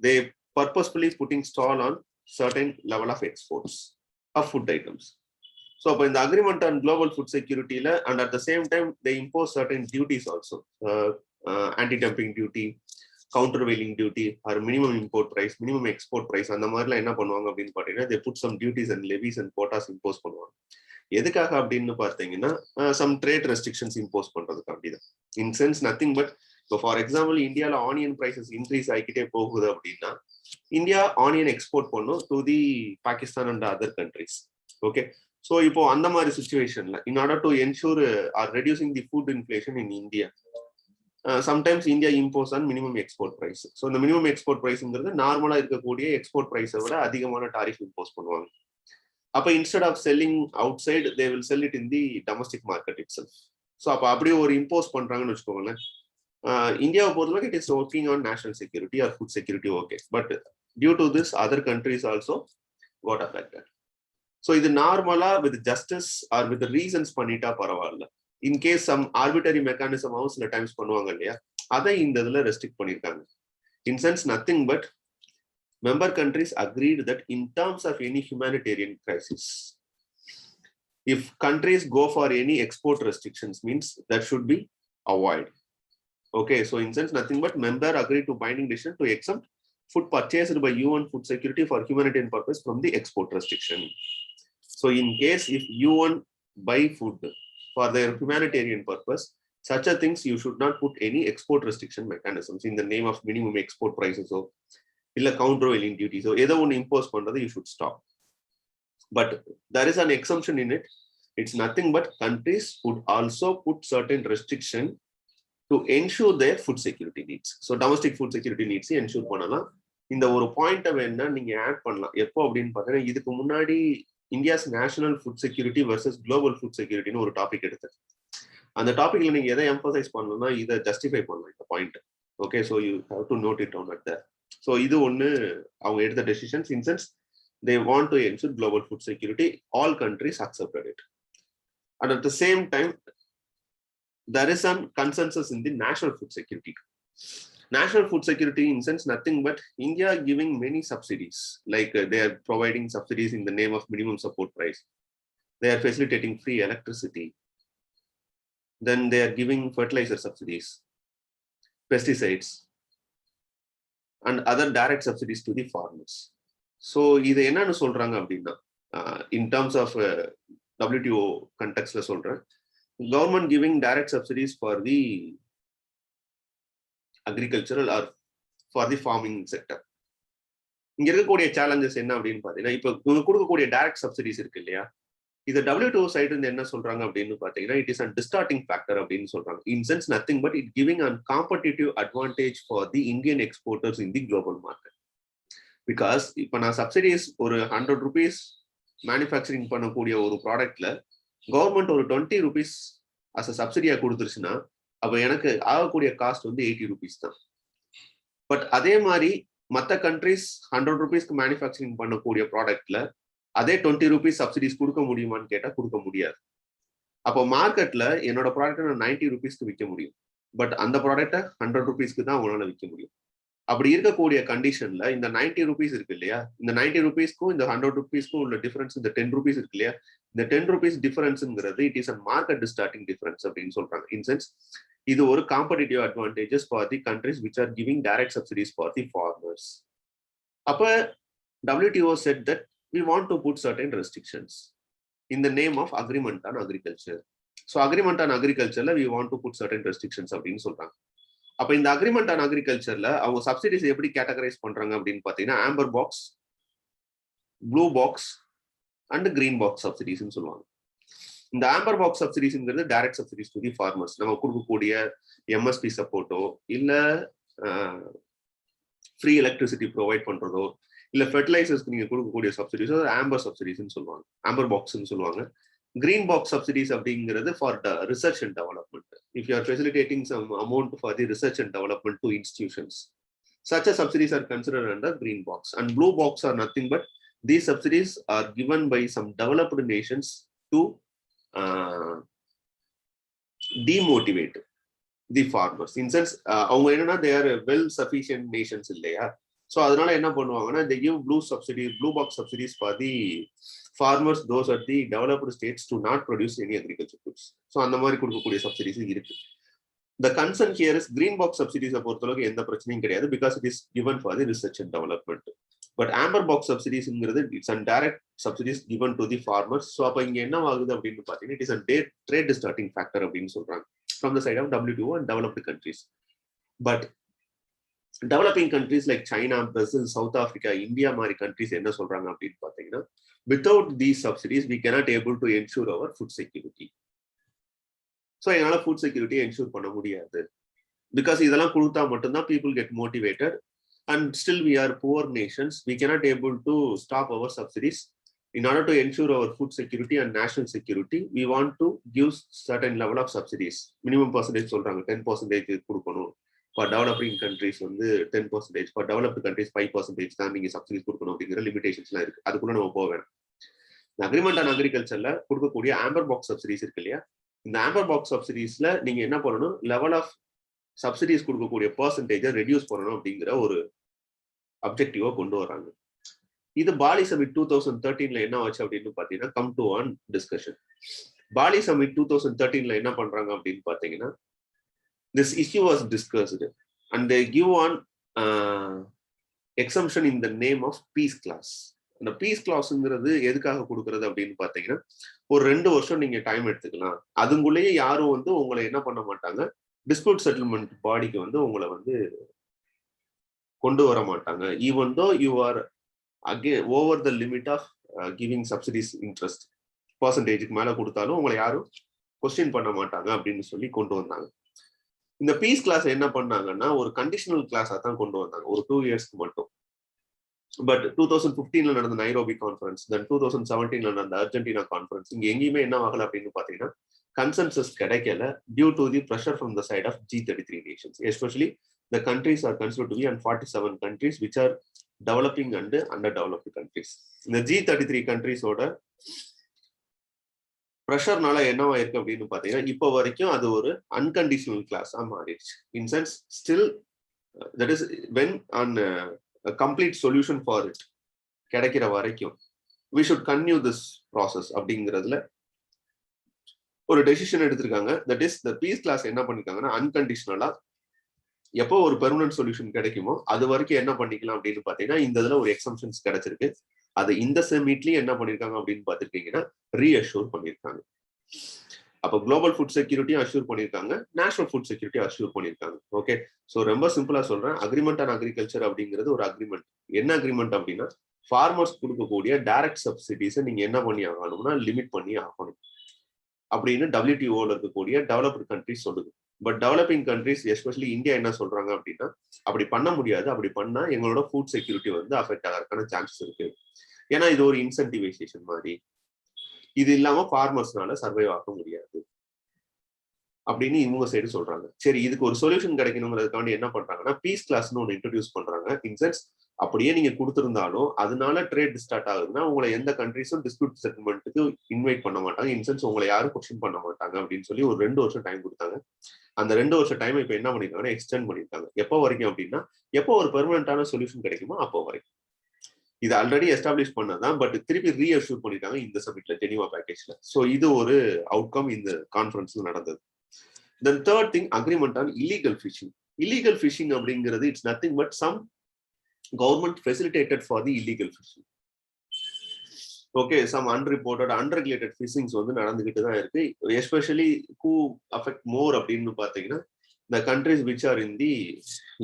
they purposefully putting stall on certain level of exports of food items. So in the agreement on global food security and at the same time they impose certain duties also, anti-dumping duty, countervailing duty or minimum import price, minimum export price. அந்த மாதிரிலாம் என்ன பண்ணுவாங்க அப்படின்னு பார்த்தீங்கன்னா they put some duties and levies and quotas impose பண்ணுவாங்க. எதுக்காக அப்படின்னு பார்த்தீங்கன்னா some trade restrictions impose பண்றதுக்கு அப்படிதான். In sense nothing but இப்போ ஃபார் எக்ஸாம்பிள் இந்தியாவில் ஆனியன் ப்ரைஸஸ் இன்க்ரீஸ் ஆகிக்கிட்டே போகுது அப்படின்னா இந்தியா ஆனியன் எக்ஸ்போர்ட் பண்ணும் to the Pakistan and other countries. Okay, so இப்போ அந்த மாதிரி சுச்சுவேஷன்ல in order to ensure or reducing the food inflation in India, sometimes India impose on minimum export price. So இந்த மினிமம் எக்ஸ்போர்ட் ப்ரைஸ்ங்கிறது நார்மலா இருக்கக்கூடிய எக்ஸ்போர்ட் ப்ரைஸை விட அதிகமான டாரிஃப் இம்போஸ் பண்ணுவாங்க. அப்போ instead of selling outside they will sell it in the domestic market itself. So அப்போ அப்படியே ஒரு இம்போஸ் பண்றாங்கன்னு வச்சுக்கோங்களேன். இந்தியாவை பொறுத்தவரைக்கும் it is working on national security or food security. Okay, but due to this other countries also what affected. So இது நார்மலா with justice or with reasons பண்ணிட்டா பரவாயில்ல. இன்கேஸ் சம் ஆர்பிட்டரி மெக்கானிசமாவும் சில டைம்ஸ் பண்ணுவாங்க இல்லையா, அதை இந்த இதுல ரெஸ்ட்ரிக்ட் பண்ணியிருக்காங்க. In sense nothing but member countries agreed that in terms of any humanitarian crisis, if countries go for any export restrictions means that should be avoid. Okay, so in sense nothing but member agreed to binding decision to exempt food purchased by UN food security for humanitarian purpose from the export restriction. So in case if UN buy food for their humanitarian purpose, such a things you should not put any export restriction mechanisms in the name of minimum export prices or illa countervailing duties. So either one impose pandradhu you should stop. But there is an exemption in it. It's nothing but countries would also put certain restriction to ensure their food security needs. So domestic food security needs ensure பண்ணலாம். இந்த ஒரு பாயிண்ட்டை வேணா நீங்க ஆட் பண்ணலாம். எப்போ அப்படின்னு பார்த்தீங்கன்னா இதுக்கு முன்னாடி India's national food security versus global food செக்யூரிட்டின்னு ஒரு டாபிக் எடுத்தேன். அந்த டாபிக்ல நீங்க எதை எம்பசைஸ் பண்ணணும்னா இதை ஜஸ்டிஃபை பண்ணலாம் இந்த point. Okay, so you have to note it down at that. So இது ஒன்று அவங்க எடுத்த decisions. In sense they want to ensure global food security, all countries accepted it. And at the same time there is some consensus in the national food security. National food security in sense nothing but India giving many subsidies, like they are providing subsidies in the name of minimum support price. They are facilitating free electricity. Then they are giving fertilizer subsidies. pesticides, and other direct subsidies to the farmers. So இது என்னன்னு சொல்றாங்க அப்படின்னா, in terms of WTO contextல சொல்றேன், government giving direct subsidies for the agricultural or for the farming sector. இங்க இருக்கக்கூடிய சேலஞ்சஸ் என்ன அப்படின்னு பாத்தீங்கன்னா, இப்ப கொடுக்கக்கூடிய டைரக்ட் சப்சிடிஸ் இருக்கு இல்லையா, இது WTO சைடு இருந்து என்ன சொல்றாங்க அப்படின்னு பாத்தீங்கன்னா, இட் இஸ் அ டிஸ்டார்டிங் ஃபேக்டர் அப்படின்னு சொல்றாங்க. In sense nothing but it giving an competitive advantage for the Indian exporters in the global market. Because இப்ப நான் சப்சிடிஸ் ஒரு 100 rupees மேனுஃபேக்சரிங் பண்ணக்கூடிய ஒரு ப்ராடக்ட்ல கவர்மெண்ட் ஒரு 20 rupees அஸ் அ சப்சிடியா கொடுத்துருச்சுன்னா, அப்ப எனக்கு ஆகக்கூடிய காஸ்ட் வந்து 80 rupees தான். பட் அதே மாதிரி மற்ற கண்ட்ரிஸ் 100 rupeesக்கு மேனுஃபேக்சரிங் பண்ணக்கூடிய ப்ராடக்ட்ல அதே 20 rupees சப்சிடிஸ் கொடுக்க முடியுமான்னு கேட்டா கொடுக்க முடியாது. அப்போ மார்க்கெட்ல என்னோட ப்ராடக்ட் நான் 90 rupeesக்கு விற்க முடியும், பட் அந்த ப்ராடக்டை 100 rupeesக்கு தான் உங்களால விற்க முடியும். அப்படி இருக்கக்கூடிய கண்டிஷன்ல இந்த 90 rupees இருக்கு இல்லையா, இந்த 90 rupeesக்கும் இந்த 100 rupeesக்கும் உள்ள டிஃபரன்ஸ் இந்த 10 rupees இருக்கு இல்லையா, இந்த 10 rupees டிஃபரன்ஸ்ங்கிறது it is a market distorting difference அப்படின்னு சொல்றாங்க. இன் சென்ஸ் இது ஒரு competitive advantages for the countries which are giving direct subsidies for the farmers. அப்ப WTO said that we want to put certain restrictions in the name of agreement on agriculture. So agreement on agriculture we want to put certain restrictions அப்படின்னு சொல்றாங்க. அப்ப இந்த அக்ரிமெண்ட் ஆன் அக்ரிகல்ச்சர்ல அவங்க சப்சிடிஸ் எப்படி கேட்டகரைஸ் பண்றாங்க அப்படின்னு பாத்தீங்கன்னா, amber box, blue box and green box சப்சிடிஸ்ன்னு சொல்லுவாங்க. இந்த ஆம்பர் பாக்ஸ் சப்சிடிஸ்ங்கிறது direct subsidies to the farmers. நம்ம கொடுக்கக்கூடிய MSP சப்போர்ட்டோ இல்ல ஃப்ரீ எலக்ட்ரிசிட்டி ப்ரொவைட் பண்றதோ இல்ல ஃபெர்டிலைசர்ஸ்க்கு நீங்க கொடுக்கக்கூடிய சப்சிடிஸோ ஆம்பர் சப்சிடிஸ்ன்னு சொல்லுவாங்க, ஆம்பர் பாக்ஸ்ன்னு சொல்லுவாங்க. கிரீன் பாக்ஸ் சப்சிடிஸ் அப்படிங்கிறது for research and development. If you are facilitating some amount for the research and development to institutions, such as subsidies are considered under green box. And blue box are nothing but these subsidies are given by some developed nations to demotivate the farmers. In sense அவங்க என்னன்னா they are well sufficient nations இல்லையா, ஸோ அதனால என்ன பண்ணுவாங்கன்னா they give blue box subsidies for the farmers those are the developed states to not produce any agriculture goods. So அந்த மாதிரி கொடுக்கக்கூடிய சப்சிடிஸ் இருக்கு. The concern here is green box subsidies பொறுத்தளவுக்கு எந்த பிரச்சனையும் கிடையாது, because it is given for the research and development. But amber box subsidiesங்கிறது it's a direct subsidies given to the farmers. So அப்ப இங்க என்ன ஆகுது அப்படின்னு பாத்தீங்கன்னா, it is a trade distorting factor அப்படின்னு சொல்றாங்க from the side of WTO and developed countries. But developing countries like China, Brazil, South Africa, India மாதிரி countries என்ன சொல்றாங்க அப்படின்னு பாத்தீங்கன்னா, without these subsidies we cannot able to ensure our food security. So என்னால ஃபுட் செக்யூரிட்டி என்ஷூர் பண்ண முடியாது, பிகாஸ் இதெல்லாம் கொடுத்தா மட்டும்தான் people get motivated and still we are poor nations, we cannot able to stop our subsidies. In order to ensure our food security and national security we want to give certain level of subsidies. Minimum percentage சொல்றாங்க, 10% கொடுக்கணும். ஃபார் டெவலப்பிங் கண்ட்ரிஸ் வந்து 10%, ஃபார் டெவலப்டு கண்ட்ரிஸ் 5% தான் நீங்க சப்சிடிஸ் கொடுக்கணும் அப்படிங்கிற லிமிடேஷன்ஸ்லாம் இருக்கு. அதுக்குள்ள நம்ம போக வேணும். அக்ரிமெண்ட் ஆன் அக்ரிகல்ச்சர்ல கொடுக்கக்கூடிய ஆம்பர் பாக்ஸ் சப்சிடிஸ் இருக்கு இல்லையா, இந்த ஆம்பர் பாக்ஸ் சப்சிடிஸ்ல நீங்க என்ன பண்ணணும், லெவல் ஆஃப் சப்சிடிஸ் கொடுக்கக்கூடிய பர்சன்டேஜை ரெடியூஸ் பண்ணணும் அப்படிங்கிற ஒரு அப்ஜெக்டிவா கொண்டு வராங்க. இது பாலி சமிட் 2013ல என்ன ஆச்சு அப்படின்னு பாத்தீங்கன்னா, come to on discussion. Bali summit 2013ல என்ன பண்றாங்க அப்படின்னு பாத்தீங்கன்னா, this issue was discussed and they give on exemption in the name of peace clause. அந்த பீஸ் கிளாஸ்ங்கிறது எதுக்காக கொடுக்கறது அப்படின்னு பாத்தீங்கன்னா, ஒரு 2 வருஷம் நீங்க டைம் எடுத்துக்கலாம், அதுக்குள்ளேயே யாரும் வந்து உங்களை என்ன பண்ண மாட்டாங்க, டிஸ்பியூட் செட்டில்மெண்ட் பாடிக்கு வந்து உங்களை வந்து கொண்டு வர மாட்டாங்க. Even though you are again over the limit of giving subsidies interest பர்சன்டேஜுக்கு மேல கொடுத்தாலும் உங்களை யாரும் கொஸ்டின் பண்ண மாட்டாங்க அப்படின்னு சொல்லி கொண்டு வந்தாங்க. இந்த பீஸ் கிளாஸ் என்ன பண்ணாங்கன்னா, ஒரு கண்டிஷனல் கிளாஸா தான் கொண்டு வந்தாங்க, ஒரு 2 இயர்ஸ்க்கு மட்டும். பட் 2015ல நடந்த நைரோபி கான்ஃபரன்ஸ், தென் 2017ல நடந்த அர்ஜென்டினா கான்ஃபரன்ஸ், இங்க எங்கேயுமே என்ன ஆகல அப்படின்னு பாத்தீங்கன்னா, கன்சென்சஸ் கிடைக்கல due to the pressure from the side of G33 nations. Especially the countries are considered to be and 47 countries which are developing and underdeveloped countries. இந்த G33 கண்ட்ரிஸோட ப்ரெஷர்னால என்னவா இருக்கு அப்படின்னு பாத்தீங்கன்னா, இப்போ வரைக்கும் அது ஒரு அன்கண்டிஷனல் கிளாஸா மாறிடுச்சு. In sense still that is when on a complete solution for it கிடைக்கிற வரைக்கும் we should continue this process அப்படிங்கிறதுல ஒரு டெசிஷன் எடுத்திருக்காங்க. That is the peace clause என்ன பண்ணிருக்காங்கன்னா, அன்கண்டிஷனலா எப்போ ஒரு பெர்மனன்ட் சொல்யூஷன் கிடைக்குமோ அது வரைக்கும் என்ன பண்ணிக்கலாம் அப்படின்னு பாத்தீங்கன்னா இந்த இதுல ஒரு எக்ஸம்ஷன்ஸ் கிடைச்சிருக்கு. அது இந்த சமிட்லயும் என்ன பண்ணிருக்காங்க அப்படின்னு பாத்துருக்கீங்கன்னா ரீஅஷ்யூர் பண்ணிருக்காங்க. அப்போ குளோபல் ஃபுட் செக்யூரிட்டியும் அஷ்யூர் பண்ணிருக்காங்க, நேஷனல் ஃபுட் செக்யூரிட்டி அஷ்யூர் பண்ணிருக்காங்க. ஓகே, ஸோ ரொம்ப சிம்பிளா சொல்றேன், அக்ரிமெண்ட் ஆன் அக்ரிகல்ச்சர் அப்படிங்கிறது ஒரு அக்ரிமெண்ட். என்ன அக்ரிமெண்ட் அப்படின்னா ஃபார்மர்ஸ் கொடுக்கக்கூடிய டைரக்ட் சப்சிடிஸை நீங்க என்ன பண்ணி ஆகணும்னா லிமிட் பண்ணி ஆகணும் அப்படின்னு WTOல இருக்கக்கூடிய டெவலப்டு கண்ட்ரிஸ் சொல்லுது. But developing countries especially India என்ன சொல்றாங்க அப்படின்னா அப்படி பண்ண முடியாது, அப்படி பண்ணா எங்களோட ஃபுட் செக்யூரிட்டி வந்து அஃபெக்ட் ஆகிறதுக்கான சான்சஸ் இருக்கு. ஏன்னா இது ஒரு இன்சென்டிவைசேஷன் மாதிரி, இது இல்லாம ஃபார்மர்ஸ்னால சர்வைவ் ஆக முடியாது அப்படின்னு இவங்க சைடு சொல்றாங்க. சரி, இதுக்கு ஒரு சொல்யூஷன் கிடைக்கணுங்கிறதுக்காண்டி என்ன பண்றாங்கன்னா பீஸ் கிளாஸ்னு ஒன்று இன்ட்ரடியூஸ் பண்றாங்க. இன்சென்ஸ் அப்படியே நீங்க கொடுத்திருந்தாலும் அதனால ட்ரேட் ஸ்டார்ட் ஆகுதுன்னா உங்களை எந்த கண்ட்ரிஸும் டிஸ்பியூட் செட்டில்மெண்ட்டுக்கு இன்வைட் பண்ண மாட்டாங்க. இன்சென்ஸ் உங்களை யாரும் கொஸ்டின் பண்ண மாட்டாங்க அப்படின்னு சொல்லி ஒரு 2 வருஷம் டைம் கொடுத்தாங்க. அந்த 2 வருஷம் டைம் இப்ப என்ன பண்ணிருக்காங்கன்னா எக்ஸ்டெண்ட் பண்ணிருக்காங்க. எப்போ வரைக்கும் அப்படின்னா எப்போ ஒரு பெர்மனன்டான சொல்யூஷன் கிடைக்குமோ அப்போ வரைக்கும். இது ஆல்ரெடி எஸ்டாப்ளிஷ் பண்ணதான், பட் திருப்பி ரீஅஷ்யூர் பண்ணிருக்காங்க இந்த சமிட்ல, ஜெனீவா பேக்கேஜ்ல. ஸோ இது ஒரு அவுட்கம் இந்த கான்ஃபரன்ஸ்ல நடந்தது. Then third thing, agreement on illegal fishing. Illegal fishing அப்படிங்கிறது it's nothing but some government facilitated for the illegal fishing. Okay, some unreported unregulated fishings வந்து நடந்துகிட்டு தான் இருக்கு. எஸ்பெஷலி ஹூ அஃபெக்ட் மோர் அப்படின்னு பார்த்தீங்கன்னா இந்த countries which R in the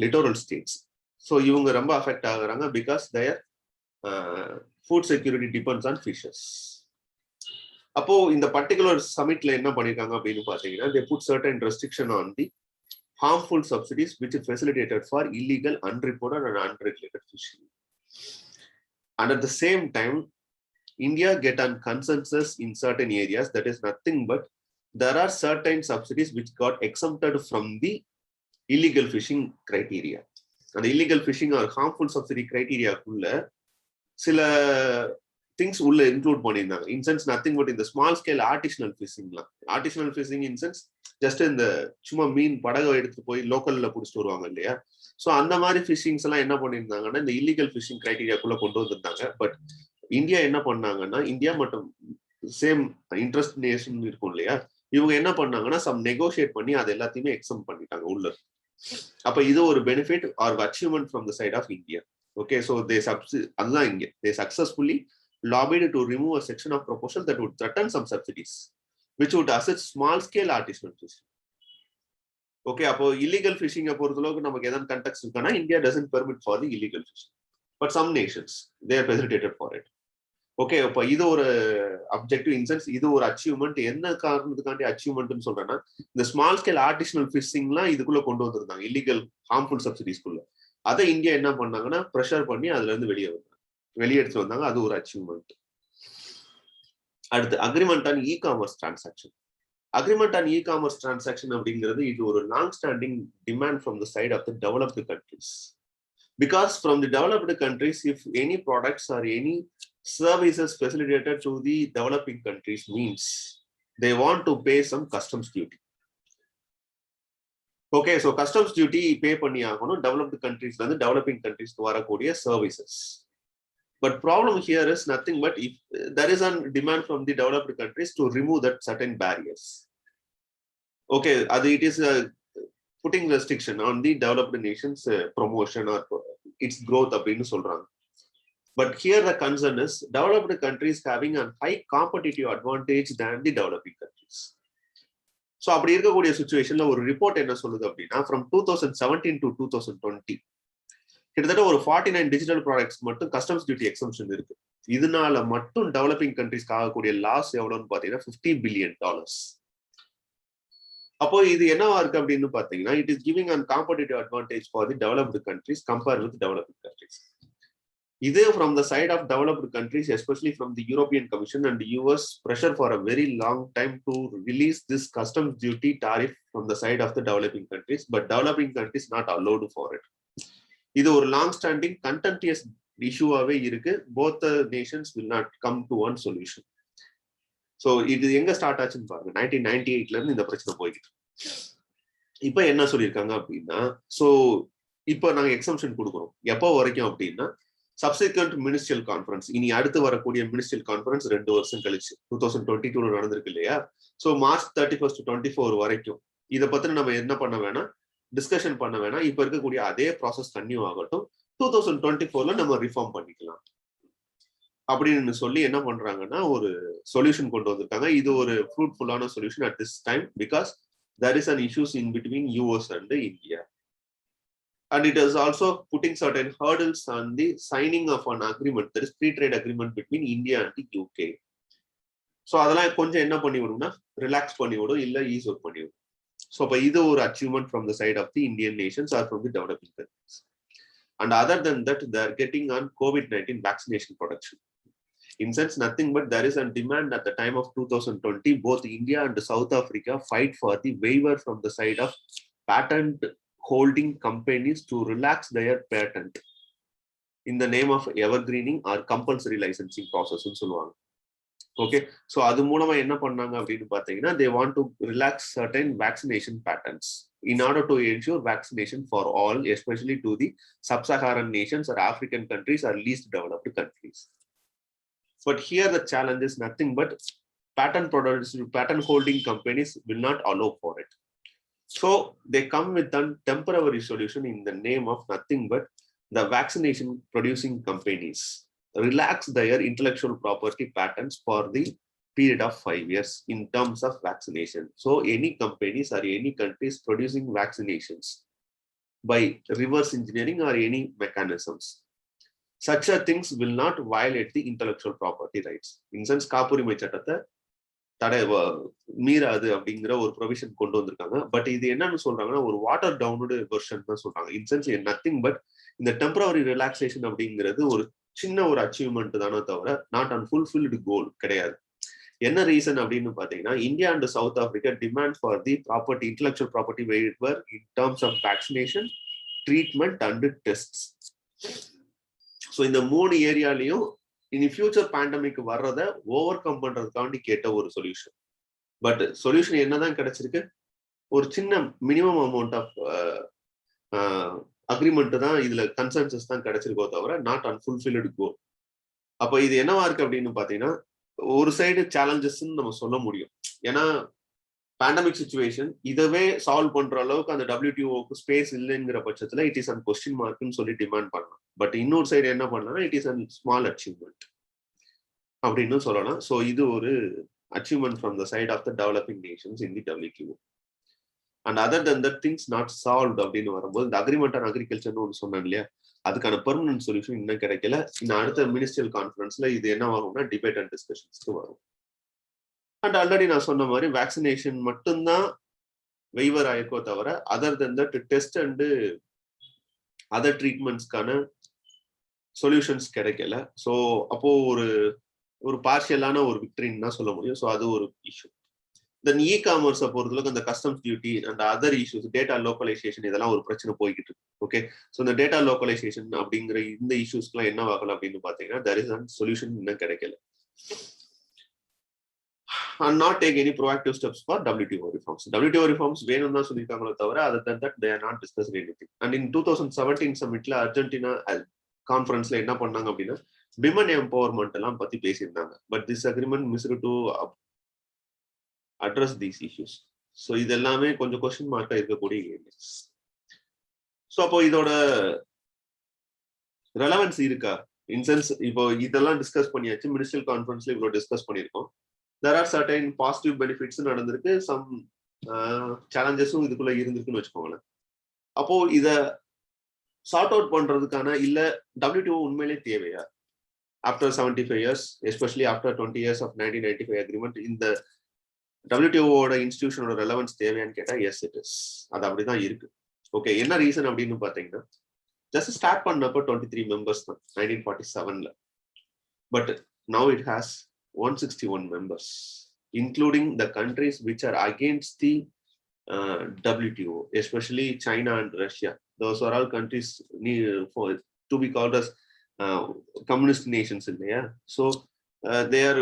littoral states. So இவங்க ரொம்ப அஃபெக்ட் ஆகுறாங்க because their food security depends on fishes. அப்போ இந்த பர்டிகுலர் சமிட்ல என்ன பண்ணிருக்காங்க அப்படின்னு பாத்தீங்கன்னா they put certain restriction on the harmful subsidies which is facilitated for illegal, unreported and unregulated fishing. And at the same time India get on consensus in certain areas, that is nothing but there are certain subsidies which got exempted from the illegal fishing criteria. And the illegal fishing or harmful subsidy criteria குள்ள சில திங்ஸ் உள்ள இன்க்ளூட் பண்ணியிருந்தாங்க. இன்சென்ஸ் நத்திங் பட் இந்த ஸ்மால் ஸ்கேல் ஆர்டிஷனல் ஃபிஷிங்லாம். ஆர்டிஷனல் ஃபிஷிங் இன்சென்ஸ் ஜஸ்ட் இந்த சும்மா மீன் படகை எடுத்துட்டு போய் லோக்கல்ல பிடிச்சிட்டு வருவாங்க இல்லையா. ஸோ அந்த மாதிரி ஃபிஷிங்ஸ் எல்லாம் என்ன பண்ணியிருந்தாங்கன்னா இந்த இல்லீகல் ஃபிஷிங் கிரைட்டீரியாக்குள்ள கொண்டு வந்திருந்தாங்க. பட் இந்தியா என்ன பண்ணாங்கன்னா இந்தியா மற்றும் சேம் இன்ட்ரெஸ்ட் நேஷன் இருக்கும் இல்லையா, இவங்க என்ன பண்ணாங்கன்னா சம் நெகோசியேட் பண்ணி அது எல்லாத்தையுமே எக்ஸம் பண்ணிட்டாங்க உள்ள. அப்ப இது ஒரு benefit or achievement from the side of India. Okay, so அதுதான் இங்க they successfully lobbied to remove a section of proposal that would threaten some subsidies which would assist small scale artisanal fishing. Okay, அப்போ illegal fishing பொறுத்தளவுக்கு நமக்கு எதன் கண்டெக்ஸ்ட் இருக்குன்னா India doesn't permit for the illegal fishing, but some nations they are facilitated for it. Okay, அப்போ இது ஒரு அப்ஜெக்டிவ் இன்சென்ஸ், இது ஒரு அச்சீவ்மெண்ட். என்ன காரணத்துக்காண்டி அச்சீவ்மெண்ட்னு சொல்றேன்னா இந்த ஸ்மால் ஸ்கேல் ஆர்டிஷனல் ஃபிஷிங்லாம் இதுக்குள்ள கொண்டு வந்திருந்தாங்க இல்லீகல் ஹார்ம்ஃபுல் சப்சிடிஸ்குள்ள. அதை இந்தியா என்ன பண்ணாங்கன்னா ப்ரெஷர் பண்ணி அதுல இருந்து வெளியெடுத்து வந்தாங்க. அது ஒரு அச்சீவ்மெண்ட். அடுத்து agreement on e commerce transaction. Agreement on e commerce transaction அப்படிங்கிறது இது ஒரு long standing demand from the side of the developed countries. Because from the developed countries if any products or any services facilitated to the developing countries means they want to pay some customs duty. Okay, so customs duty pay பண்ணி ஆகணும் டெவலப்டு கண்ட்ரிஸ்ல இருந்து டெவலப்பிங் கண்ட்ரிஸ்க்கு வரக்கூடிய services. But problem here is nothing but if there is a demand from the developed countries to remove that certain barriers. Okay, it is putting restriction on the developed nations promotion or its growth அப்படின்னு சொல்றாங்க. But here the concern is developed countries having a high competitive advantage than the developing countries. So அப்படி இருக்கக்கூடிய சிச்சுவேஷன்ல ஒரு ரிப்போர்ட் என்ன சொல்லுது அப்படின்னா from 2017 to 2020 கிட்டத்தட்ட ஒரு 49 டிஜிட்டல் ப்ராடக்ட்ஸ் மட்டும் கஸ்டம்ஸ் டியூட்டி எக்ஸம்ஷன் இருக்கு. இதனால மட்டும் டெவலப்பிங் கண்ட்ரிஸ்க்கு ஆகக்கூடிய லாஸ் எவ்வளவுன்னு பாத்தீங்கன்னா $50 billion. அப்போ இது என்னவா இருக்கு அப்படின்னு பாத்தீங்கன்னா it is giving an competitive advantage for the developed countries compared with developing countries. இது from the side of developed countries especially from the European commission and US pressure for a very long time to release this customs duty tariff from the side of the developing countries, but developing countries not allowed for it. இது ஒரு லாங் ஸ்டாண்டிங் கண்டென்டியஸ் இஷ்யூவாவே இருக்கு. Both Nations will not come to one solution. So இது எங்க ஸ்டார்ட் ஆச்சுன்னு பாருங்க. 1998ல இருந்து இந்த பிரச்சனை போய்கிட்டு. இப்ப என்ன சொல்லியிருக்காங்க அப்படின்னா ஸோ இப்போ நாங்க எக்ஸம்ஷன் கொடுக்குறோம். எப்போ வரைக்கும் அப்படின்னா சப்சிக்வெண்ட் மினிஸ்ட்ரியல் கான்ஃபரன்ஸ், இனி அடுத்து வரக்கூடிய மினிஸ்ட்ரியல் கான்ஃபரன்ஸ் 2 வருஷம் கழிச்சு 2022 நடந்திருக்கு இல்லையா. ஸோ March 31, 2024 வரைக்கும் இதை பத்தி நம்ம என்ன பண்ண வேணாம், டிஸ்கஷன் பண்ண வேணாம், இப்ப இருக்கக்கூடிய அதே ப்ராசஸ் கன்டினியூ ஆகட்டும், 2024ல நம்ம ரிஃபார்ம் பண்ணிக்கலாம் அப்படின்னு சொல்லி என்ன பண்றாங்கன்னா ஒரு சொல்யூஷன் கொண்டு வந்திருக்காங்க. இது ஒரு ஃப்ரூட்ஃபுல்லான solution at this time because there is an issues in between US and India. And it is also putting certain hurdles on the signing of an agreement, there is free trade agreement between India and the UK. So அதெல்லாம் கொஞ்சம் என்ன பண்ணி விடும்னா ரிலாக்ஸ் பண்ணி விடும், இல்ல ஈஸ் அவுட் பண்ணி விடும். ஸோ அப்போ இது ஒரு achievement from the side of the Indian nations or from the developing countries. And other than that, they are getting on COVID-19 vaccination production. In sense, nothing but there is a demand at the time of 2020, both India and South Africa fight for the waiver from the side of patent holding companies to relax their patent in the name of evergreening or compulsory licensing process in சொல்லுவாங்க. Okay, so அது மூலமா என்ன பண்ணாங்க அப்படின்னு பாத்தீங்கன்னா they want to relax certain vaccination patents in order to ensure vaccination for all, especially to the sub-Saharan nations or African countries or least developed countries. But here the challenge is nothing but patent holding companies will not allow for it. So they come with a temporary solution in the name of nothing but the vaccination producing companies relax their intellectual property patents for the period of 5 years in terms of vaccination. So any companies or any countries producing vaccinations by reverse engineering or any mechanisms, such a things will not violate the intellectual property rights. In sense, காப்புரிமை சட்டத்தை தடை மீறாது அப்படிங்கிற ஒரு ப்ரொவிஷன் கொண்டு வந்திருக்காங்க. பட் இது என்னன்னு சொல்றாங்கன்னா ஒரு வாட்டர் டவுனோட வெர்ஷன் தான் சொல்றாங்க. இன் சென்ஸ் நத்திங் பட் இந்த டெம்பரரி ரிலாக்ஸேஷன் அப்படிங்கிறது ஒரு சின்ன ஒரு அச்சீவ்மெண்ட் தானே தவிர நாட் அன் ஃபுல்ஃபில்டு கோல் கிடையாது. என்ன ரீசன் அப்படின்னு பாத்தீங்கன்னா India and South Africa demand for the property intellectual property waiver in terms of vaccination, treatment and test. So இந்த 3 ஏரியாலையும் இனி ஃபியூச்சர் பேண்டமிக் வர்றதை ஓவர் கம் பண்றதுக்காண்டி கேட்ட ஒரு சொல்யூஷன். பட் சொல்யூஷன் என்னதான் கிடைச்சிருக்கு, ஒரு சின்ன மினிமம் அமௌண்ட் ஆஃப் அக்ரிமெண்ட் தான் இதுல கன்சென்சஸ் தான் கிடைச்சிருக்கோ தவிர நாட் அன்ஃபுல்ஃபில்டு கோல். அப்ப இது என்னவா இருக்கு அப்படின்னு பாத்தீங்கன்னா ஒரு சைடு சேலஞ்சஸ் நம்ம சொல்ல முடியும். ஏன்னா பேண்டமிக் சுச்சுவேஷன் இதவே சால்வ் பண்ற அளவுக்கு அந்த WTOக்கு ஸ்பேஸ் இல்லைங்கிற பட்சத்துல இட் இஸ் அன் கொஸ்டின் மார்க்னு சொல்லி டிமாண்ட் பண்ணலாம். பட் இன்னொரு சைடு என்ன பண்ணலாம், it is an small achievement அப்படின்னு சொல்லலாம். ஸோ இது ஒரு achievement from the side of the developing nations in the WTO. And other than that things not solve அப்படின்னு வரும்போது இந்த அக்ரிமெண்ட் ஆன் அக்ரிகல்ச்சர்னு ஒன்று சொன்னேன் இல்லையா, அதுக்கான பெர்மனன்ட் சொல்யூஷன் இன்னும் கிடைக்கல. இன்னும் அடுத்த மினிஸ்ட்ரியல் கான்ஃபரன்ஸ்ல இது என்ன வரும்னா டிபேட் அண்ட் டிஸ்கஷன்ஸ்க்கு வரும். அண்ட் ஆல்ரெடி நான் சொன்ன மாதிரி வேக்சினேஷன் மட்டும்தான் வெய்வர் ஆயிருக்கோ தவிர other than that test and other ட்ரீட்மெண்ட்ஸ்க்கான சொல்யூஷன்ஸ் கிடைக்கல. ஸோ அப்போ ஒரு பார்ஷியலான ஒரு விக்டரின்னு தான் சொல்ல முடியும். ஸோ அது ஒரு இஷ்யூ. தென் இ-காமர்ஸை பொறுத்தளவுக்கு அந்த customs duty and other issues, data localisation, இதெல்லாம் ஒரு பிரச்சனை போய்கிட்டு இருக்கு. ஓகே, ஸோ இந்த டேட்டா லோக்கலைசேஷன் அப்படிங்கிற இந்த இஷ்யூஸ்க்குலாம் என்ன ஆகலாம் அப்படின்னு பார்த்தீங்கன்னா there is a சொல்யூஷன் இன்னும் கிடைக்கல. And not take any proactive steps for WTO reforms. WTO reforms வேணும் தான் சொல்லியிருக்காங்களோ தவிர other than that they are not discussing anything. And in 2017 சமிட்ல Argentina கான்ஃபரன்ஸ்ல என்ன பண்ணாங்க அப்படின்னா விமன் எம்பவர்மெண்ட் எல்லாம் பத்தி பேசியிருந்தாங்க. But this agreement missed to address these issues. So இது எல்லாமே கொஞ்சம் கொஸ்டின் மார்க்கா இருக்கக்கூடிய ஏரியாஸ். ஸோ அப்போ இதோட ரெலவன்ஸ் இருக்கா? இன்சென்ஸ் இப்போ இதெல்லாம் டிஸ்கஸ் பண்ணியாச்சு, மினிஸ்ட்ரியல் கான்ஃபரன்ஸ்ல இவ்வளோ டிஸ்கஸ் பண்ணியிருக்கோம். there are certain positive benefits நடந்திருக்கு, some challengesம் இதுக்குள்ள இருந்திருக்குன்னு வச்சுக்கோங்களேன். அப்போ இத சார்ட் அவுட் பண்றதுக்கான இல்ல WTO உண்மையிலே தேவையா after 75 years, especially after 20 years of 1995 agreement, இந்த WTOவோட இன்ஸ்டிடியூஷனோட ரெலவன்ஸ் தேவையான்னு கேட்டா எஸ் இட் இஸ். அது அப்படிதான் இருக்கு. ஓகே, என்ன ரீசன் அப்படின்னு பாத்தீங்கன்னா ஜஸ்ட் ஸ்டார்ட் பண்ணப்போ 23 மெம்பர்ஸ் தான் 1947ல. But now it has 161 members, including the countries which are against the WTO, especially China and Russia. Those are all countries to be called as communist nations in there. So they are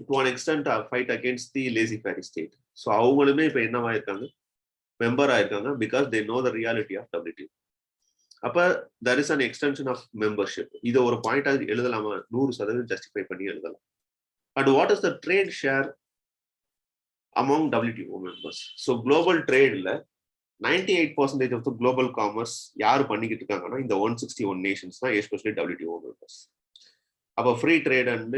to an extent fight against the laissez-faire state. So avungalume ipo enna aayirukanga, member aayirukanga because they know the reality of WTO. அப்ப there is an extension of membership. இது ஒரு பாயிண்டா எழுதலாமா? 100% ஜஸ்டிஃபை பண்ணி எழுதலாம். And what is the trade share among WTO members? So global trade la 98% of the global commerce யாரு பண்ணிக்கிட்டு இருக்காங்கன்னா இந்த 161 நேஷன்ஸ் தான், எஸ்பெஷலி WTO மெம்பர்ஸ். அப்போ free trade and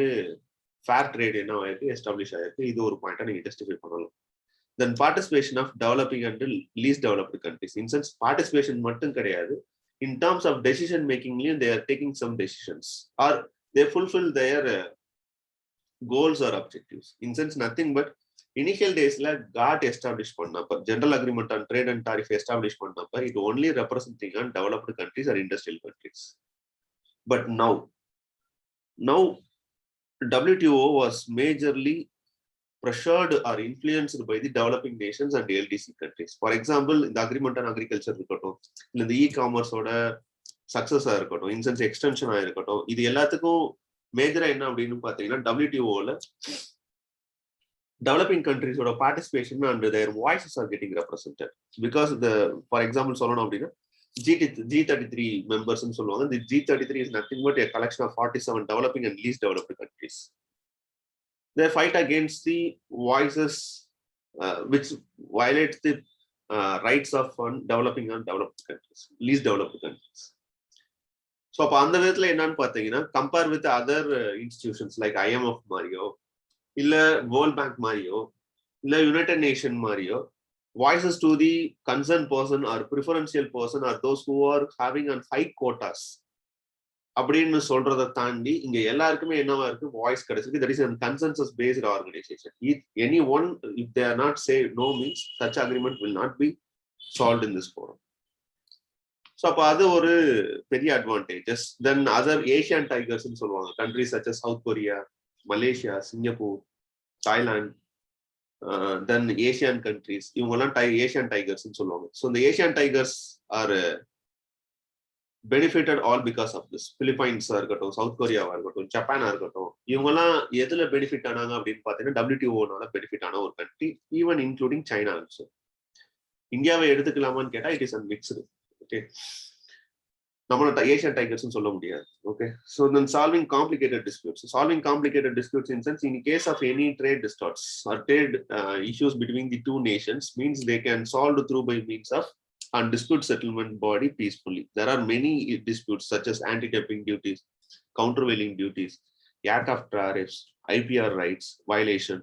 fair trade என்ன ஆயிருக்கு, எஸ்டாப்ளிஷ் ஆயிருக்கு. இது ஒரு பாயிண்டா நீங்க ஜஸ்டிஃபை பண்ணலாம். Then participation of developing and least developed countries. In sense participation மட்டும் கிடையாது, இன் டர்ம்ஸ் ஆஃப் டெசிஷன் மேக்கிங்லயும் they are taking some decisions or they fulfil their goals or objectives. In sense nothing but initial டேஸ்ல காட் எஸ்டாப்ளிஷ் பண்ணப்ப, general agreement on trade and tariff establish பண்ணப்ப it only representing on developed countries or industrial countries. But now WTO was majorly pressured or influenced by the developing nations and LDC countries. For example, the agreement on agriculture இருக்கட்டும், இல்ல இந்த e-commerce ஓட சக்சஸா இருக்கட்டும், இன்சென்ஸ் எக்ஸ்டென்ஷனா இருக்கட்டும், இது எல்லாத்துக்கும் மேஜரா என்ன அப்படின்னு பாத்தீங்கன்னா WTO-ல developing countries ஓட participation and their voices are getting represented. Because for example சொல்லணும் அப்படின்னா G33 members ன்னு சொல்லுவாங்க. The G33 is nothing but a collection of 47 developing and least developed countries. They fight against the voices which violates the rights of developing and developed countries, least developed countries. So அப்ப அந்த விதத்துல என்னன்னு பாத்தீங்கன்னா, compare with other institutions like IMF மாதிரியோ, இல்ல வேர்ல்ட் பேங்க் மாதிரியோ, இல்ல யுனைடெட் நேஷன் மாதிரியோ, voices to the concerned person or preferential person or those who are having on high quotas அப்படின்னு சொல்றதை தாண்டி இங்க எல்லாருக்குமே என்னவா இருக்கு, வாய்ஸ் கிடைச்சிருக்கு. That is a consensus based organization. Any one, if they are not say no means such agreement will not be solved in this forum. So அப்ப அது ஒரு பெரிய அட்வான்டேஜஸ். தென் அதர் ஏசியன் டைகர்ஸ் சொல்லுவாங்க, countries such as south Korea, Malaysia, Singapore, Thailand, தென் ஏசியன் கண்ட்ரிஸ், இவங்கெல்லாம் ஏசியன் டைகர்ஸ் சொல்லுவாங்க. ஸோ இந்த Asian tigers are benefitted all because of this. பிலிப்பைன்ஸா இருக்கட்டும், சவுத் கொரியாவா இருக்கட்டும், ஜப்பானா இருக்கட்டும், இவங்கெல்லாம் எதுல பெனிஃபிட் ஆனாங்க அப்படின்னு பாத்தீங்கன்னா WTO-னால பெனிஃபிட் ஆன ஒரு country, even including China also. இந்தியாவை எடுத்துக்கலாமான்னு கேட்டா இட் இஸ் மிக்ஸ்டு. ஓகே, நம்மளோட ஏசியன் டைகர்ஸ் சொல்ல முடியாது. Okay, so then solving complicated disputes. Solving complicated disputes in sense, in case of any trade distorts or trade issues between the two nations means they can solve through by means of and dispute settlement body peacefully. There are many disputes such as anti-dumping duties, countervailing duties, aircraft tariffs, IPR rights violation.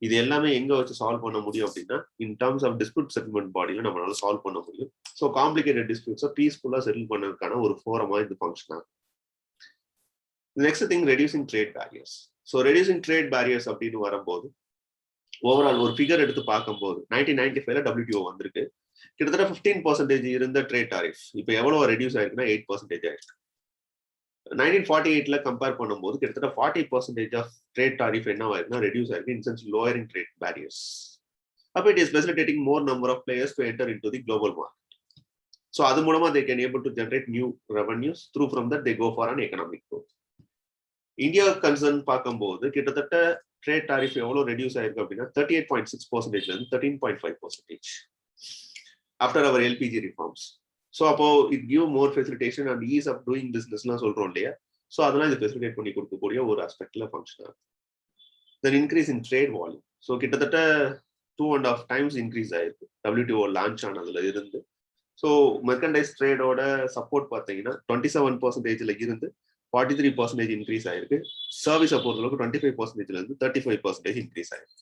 இது எல்லாமே எங்க வச்சு சால்வ் பண்ண முடியும் அப்படின்னா, in terms of dispute settlement பாடியில நம்மளால சால்வ் பண்ண முடியும். ஸோ காம்ப்ளிகேட்டட் டிஸ்பியூட்ஸை பீஸ்ஃபுல்லா செட்டில் பண்ணதுக்கான ஒரு ஃபோரமா இது ஃபங்க்ஷன் ஆகும். Next thing, reducing trade barriers. So reducing trade barriers அப்படின்னு வரும்போது ஓவரால் ஒரு ஃபிகர் எடுத்து பார்க்கும்போது 1995ல WTO வந்திருக்கு. கிட்டத்தட்ட 15% இருந்த ட்ரேட் டாரிஃப் இப்போ எவ்வளவு ரெடியூஸ் ஆயிருக்குன்னா 8% ஆயிருக்கு. 1948ல கம்பேர் பண்ணும்போது கிட்டத்தட்ட 40% ஆஃப் ட்ரேட் டாரிஃப் என்ன ஆயிருக்குன்னா ரெடியூஸ் ஆயிருக்கு, in sense lowering trade barriers. அப்போ it is facilitating more number of players to enter into the global market. So அது மூலமா they can able to generate new revenues. Through from that they go for an economic growth. India concern பார்க்கும்போது கிட்டத்தட்ட ட்ரேட் டாரிஃப் எவ்வளவு ரெடியூஸ் ஆயிருக்கு அப்படின்னா 38.6%ல இருந்து 13.5% after our LPG reforms. So அப்போ it give more facilitation and ease of doing பிசினஸ்லாம் சொல்றோம் இல்லையா. ஸோ அதெல்லாம் இது ஃபெசிலிட்டேட் பண்ணி கொடுக்கக்கூடிய ஒரு ஆஸ்பெக்ட்ல ஃபங்க்ஷன் ஆகும். தென் increase in trade volume. So கிட்டத்தட்ட 2.5 times இன்க்ரீஸ் ஆயிருக்கு WTO லான்ச் ஆனதுல இருந்து. ஸோ மெர்கண்டைஸ் ட்ரேடோட சப்போர்ட் பார்த்தீங்கன்னா 27%ல இருந்து 43% இன்க்ரீஸ் ஆயிருக்கு. சர்வீஸை பொறுத்தளவுக்கு 25%ல இருந்து 35% இன்க்ரீஸ் ஆயிருக்கு.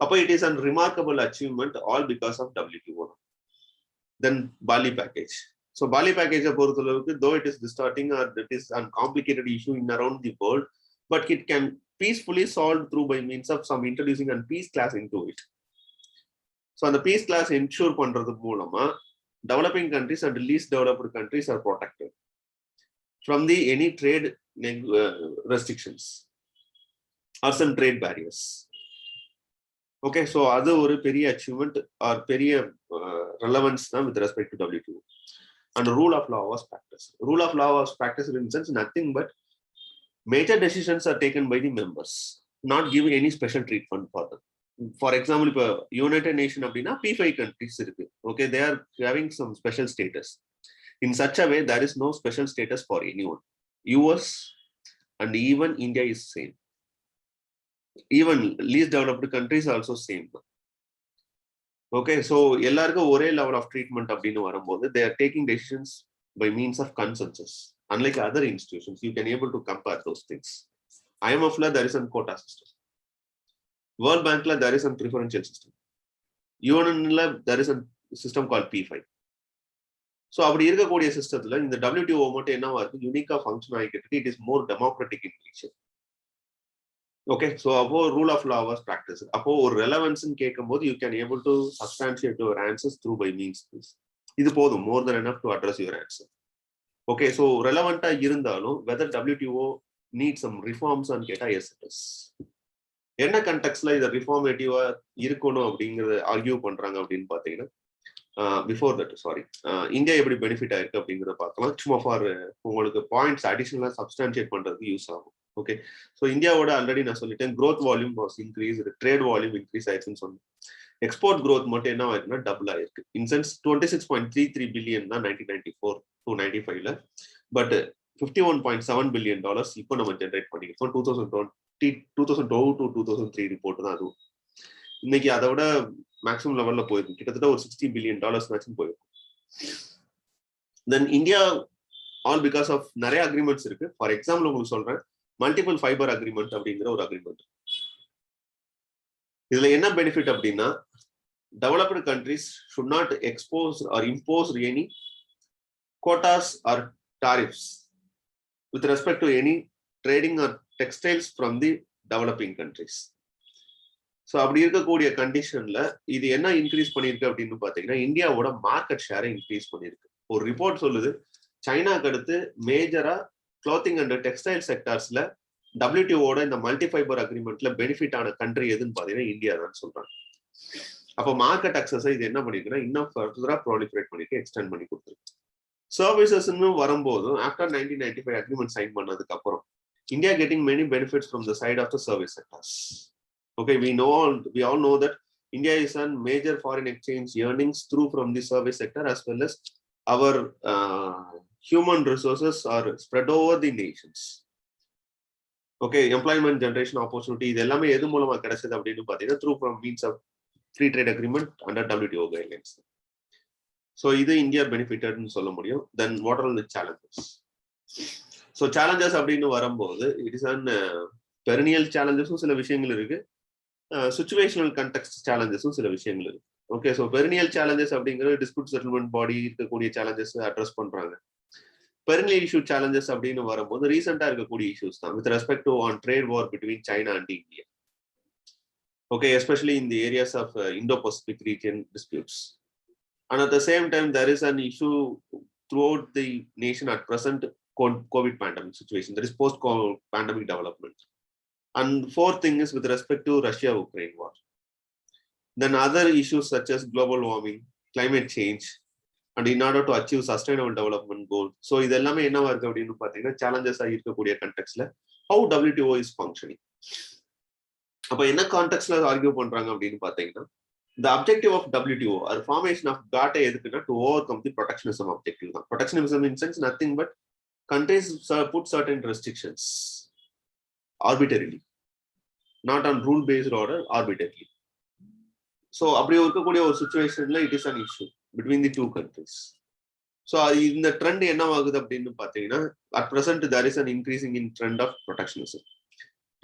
அப்போ it is an remarkable achievement all because of WTO. Then Bali package. So Bali பேக்கேஜை பொறுத்தளவுக்கு though it is distorting or it is an complicated issue in around the world, but it can peacefully solve through by means of some introducing and peace clause into it. So அந்த பீஸ் கிளாஸ் என்ஷூர் பண்றது மூலமா developing countries and least developed countries are protected from the any trade restrictions or some trade barriers. Okay, so அது ஒரு பெரிய அச்சீவ்மெண்ட் ஆர் பெரிய ரெலவன்ஸ் தான் with respect to WTO. And rule of law was practiced. Rule of law was practiced in sense nothing but major decisions are taken by the members, not giving any special treatment for them. For example, இப்போ யுனைடெட் நேஷன் அப்படின்னா P5 countries இருக்கு. Okay, they are having some special status. In such a way, there is no special status for anyone. US and even India is same. Even least developed countries also same. Okay, so எல்லாருக்கும் ஒரே லெவல் ஆஃப் ட்ரீட்மெண்ட் அப்படின்னு வரும்போது they are taking decisions by means of consensus. Unlike other institutions, you can able to compare those things. IMF-ல there is a quota system. World Bank-ல there is a preferential system. UN-ல there is a system called P5. So அப்படி இருக்கக்கூடிய சிஸ்டத்துல இந்த WTO மட்டும் என்னவா இருக்கு, யூனிக்கா ஃபங்க்ஷன் ஆகிக்கிட்டு it is more democratic in nature. Okay, so அப்போ rule of law was practice. அப்போ ஒரு ரெலவன்ஸ் கேட்கும் போது you can able to substantiate your answers through by means this. இது போதும், more then enough to address your answer. Okay, so ரெலவெண்டா இருந்தாலும் whether WTO need some reforms கேட்டா எஸ் இட் இஸ். என்ன கண்டெக்ட்ல இதை ரிஃபார்மேட்டிவா இருக்கணும் அப்படிங்கறத ஆர்கியூ பண்றாங்க அப்படின்னு பாத்தீங்கன்னா, பிஃபோர் தட் இந்தியா எப்படி பெனிஃபிட் ஆயிருக்கு அப்படிங்கிறத பார்க்கலாம். சும்மா ஃபார் உங்களுக்கு பாயிண்ட்ஸ் அடிஷனலா சப்ஸ்டான்ஷியேட் பண்றதுக்கு யூஸ் ஆகும். ஓகே, ஸோ இந்தியாவோட ஆல்ரெடி நான் சொல்லிட்டேன், growth volume was increase, trade volume increase ஆயிடுச்சுன்னு சொன்னேன். எக்ஸ்போர்ட் க்ரோத் மட்டும் என்ன ஆயிருக்குன்னா டபுள் ஆயிருக்கு. இன்சென்ஸ் 26.33 பில்லியன் தான் 1994 to 95ல, பட் $51.7 பில்லியன் இப்போ நம்ம ஜென்ரேட் பண்ணிருக்கோம். 2002 to 2003 ரிப்போர்ட் தான் அதுவும். இன்னைக்கு அதை விட மேக்ஸிமம் லெவல்ல போயிருக்கு, கிட்டத்தட்ட ஒரு $60 பில்லியன் மேக்ஸிமம் போயிருக்கும். தென் இந்தியா ஆல் பிகாஸ் ஆஃப் நிறைய அக்ரிமெண்ட்ஸ் இருக்கு. ஃபார் எக்ஸாம்பிள் உங்களுக்கு சொல்றேன், மல்டிபிள் ஃபைபர் அக்ரிமெண்ட் அப்படிங்கிற ஒரு அக்ரிமெண்ட். இதுல என்ன பெனிஃபிட் அப்படின்னா, developed countries should not expose or impose any quotas or tariffs with respect to any trading or textiles from the developing countries. So அப்படி இருக்கக்கூடிய கண்டிஷன்ல இது என்ன இன்க்ரீஸ் பண்ணிருக்கு அப்படின்னு பாத்தீங்கன்னா, இந்தியாவோட மார்க்கெட் ஷேரை இன்க்ரீஸ் பண்ணிருக்கு. ஒரு ரிப்போர்ட் சொல்லுது, சைனாக்கு அடுத்து மேஜரா கிளாத்திங் அண்ட் டெக்ஸ்டைல் செக்டார்ஸ்ல WTO-வோட இந்த மல்டி ஃபைபர் அக்ரிமெண்ட்ல பெனிஃபிட் ஆன கண்ட்ரி எதுன்னு பாத்தீங்கன்னா இந்தியா தான் சொல்றாங்க. அப்போ மார்க்கெட் அக்சஸை இது என்ன பண்ணிருக்குன்னா இன்னும் ஃபர்தரா ப்ராலிஃபரேட் பண்ணிட்டு எக்ஸ்டெண்ட் பண்ணி கொடுத்துருக்கு. சர்வீசஸ்ன்னு வரும்போது ஆஃப்டர் 1995 அக்ரிமெண்ட் சைன் பண்ணதுக்கு அப்புறம் India getting many benefits from the side of the service sectors. Okay, we all know that India is a major foreign exchange earnings through from the service sector, as well as our human resources are spread over the nations. Okay, employment generation opportunity இது எல்லாமே எது மூலமா கிடைச்சது அப்படின்னு பாத்தீங்கன்னா through from means of free trade agreement under WTO guidelines. So இது இந்தியா பெனிஃபிட்டட்னு சொல்ல முடியும். Then what are the challenges? So challenges அப்படின்னு வரும்போது it is an perennial challenges சில விஷயங்கள் இருக்கு, சிச்சுவேஷனல் கண்டெக்ஸ்ட் சேலஞ்சஸும் சில விஷயங்கள் இருக்கு. ஓகே, ஸோ பெரினியல் சேலஞ்சஸ் அப்படிங்கிறது டிஸ்பியூட் செட்டில்மெண்ட் பாடி இருக்கக்கூடிய சேலஞ்சஸ் அட்ரஸ் பண்றாங்க. பெரினியல் இஷ்யூ சேலஞ்சஸ் அப்படின்னு வரும்போது ரீசெண்டா இருக்கக்கூடிய இஷ்யூஸ் தான் with respect to on trade war between China and India. Okay, especially in the areas of Indo Pacific region disputes. And at the same time there is an issue throughout the nation at present, COVID pandemic situation, that is post pandemic development. And fourth thing is with respect to Russia-Ukraine war. Then other issues such as global warming, climate change, and in order to achieve sustainable development goal. So இதெல்லாமே என்னவா இருக்கு அப்படின்னு பாத்தீங்கன்னா challenges ஆ இருக்கக்கூடிய கான்டெக்ட்ல how WTO is functioning. அப்ப என்ன கான்டெக்ட்ல ஆர்கியூ பண்றாங்க அப்படின்னு பாத்தீங்கன்னா, the objective of WTO or formation of GATT எதுக்குன்னா to overcome the protectionism objective தான். Protectionism in sense nothing but countries put certain restrictions arbitrarily, not on rule based order, arbitrarily. So அப்படி இருக்கக்கூடிய ஒரு சிச்சுவேஷன்ல it is an issue between the two countries. So இந்த ட்ரெண்ட் என்ன ஆகுது அப்படின்னு பாத்தீங்கன்னா, at present there is an increasing in trend of protectionism,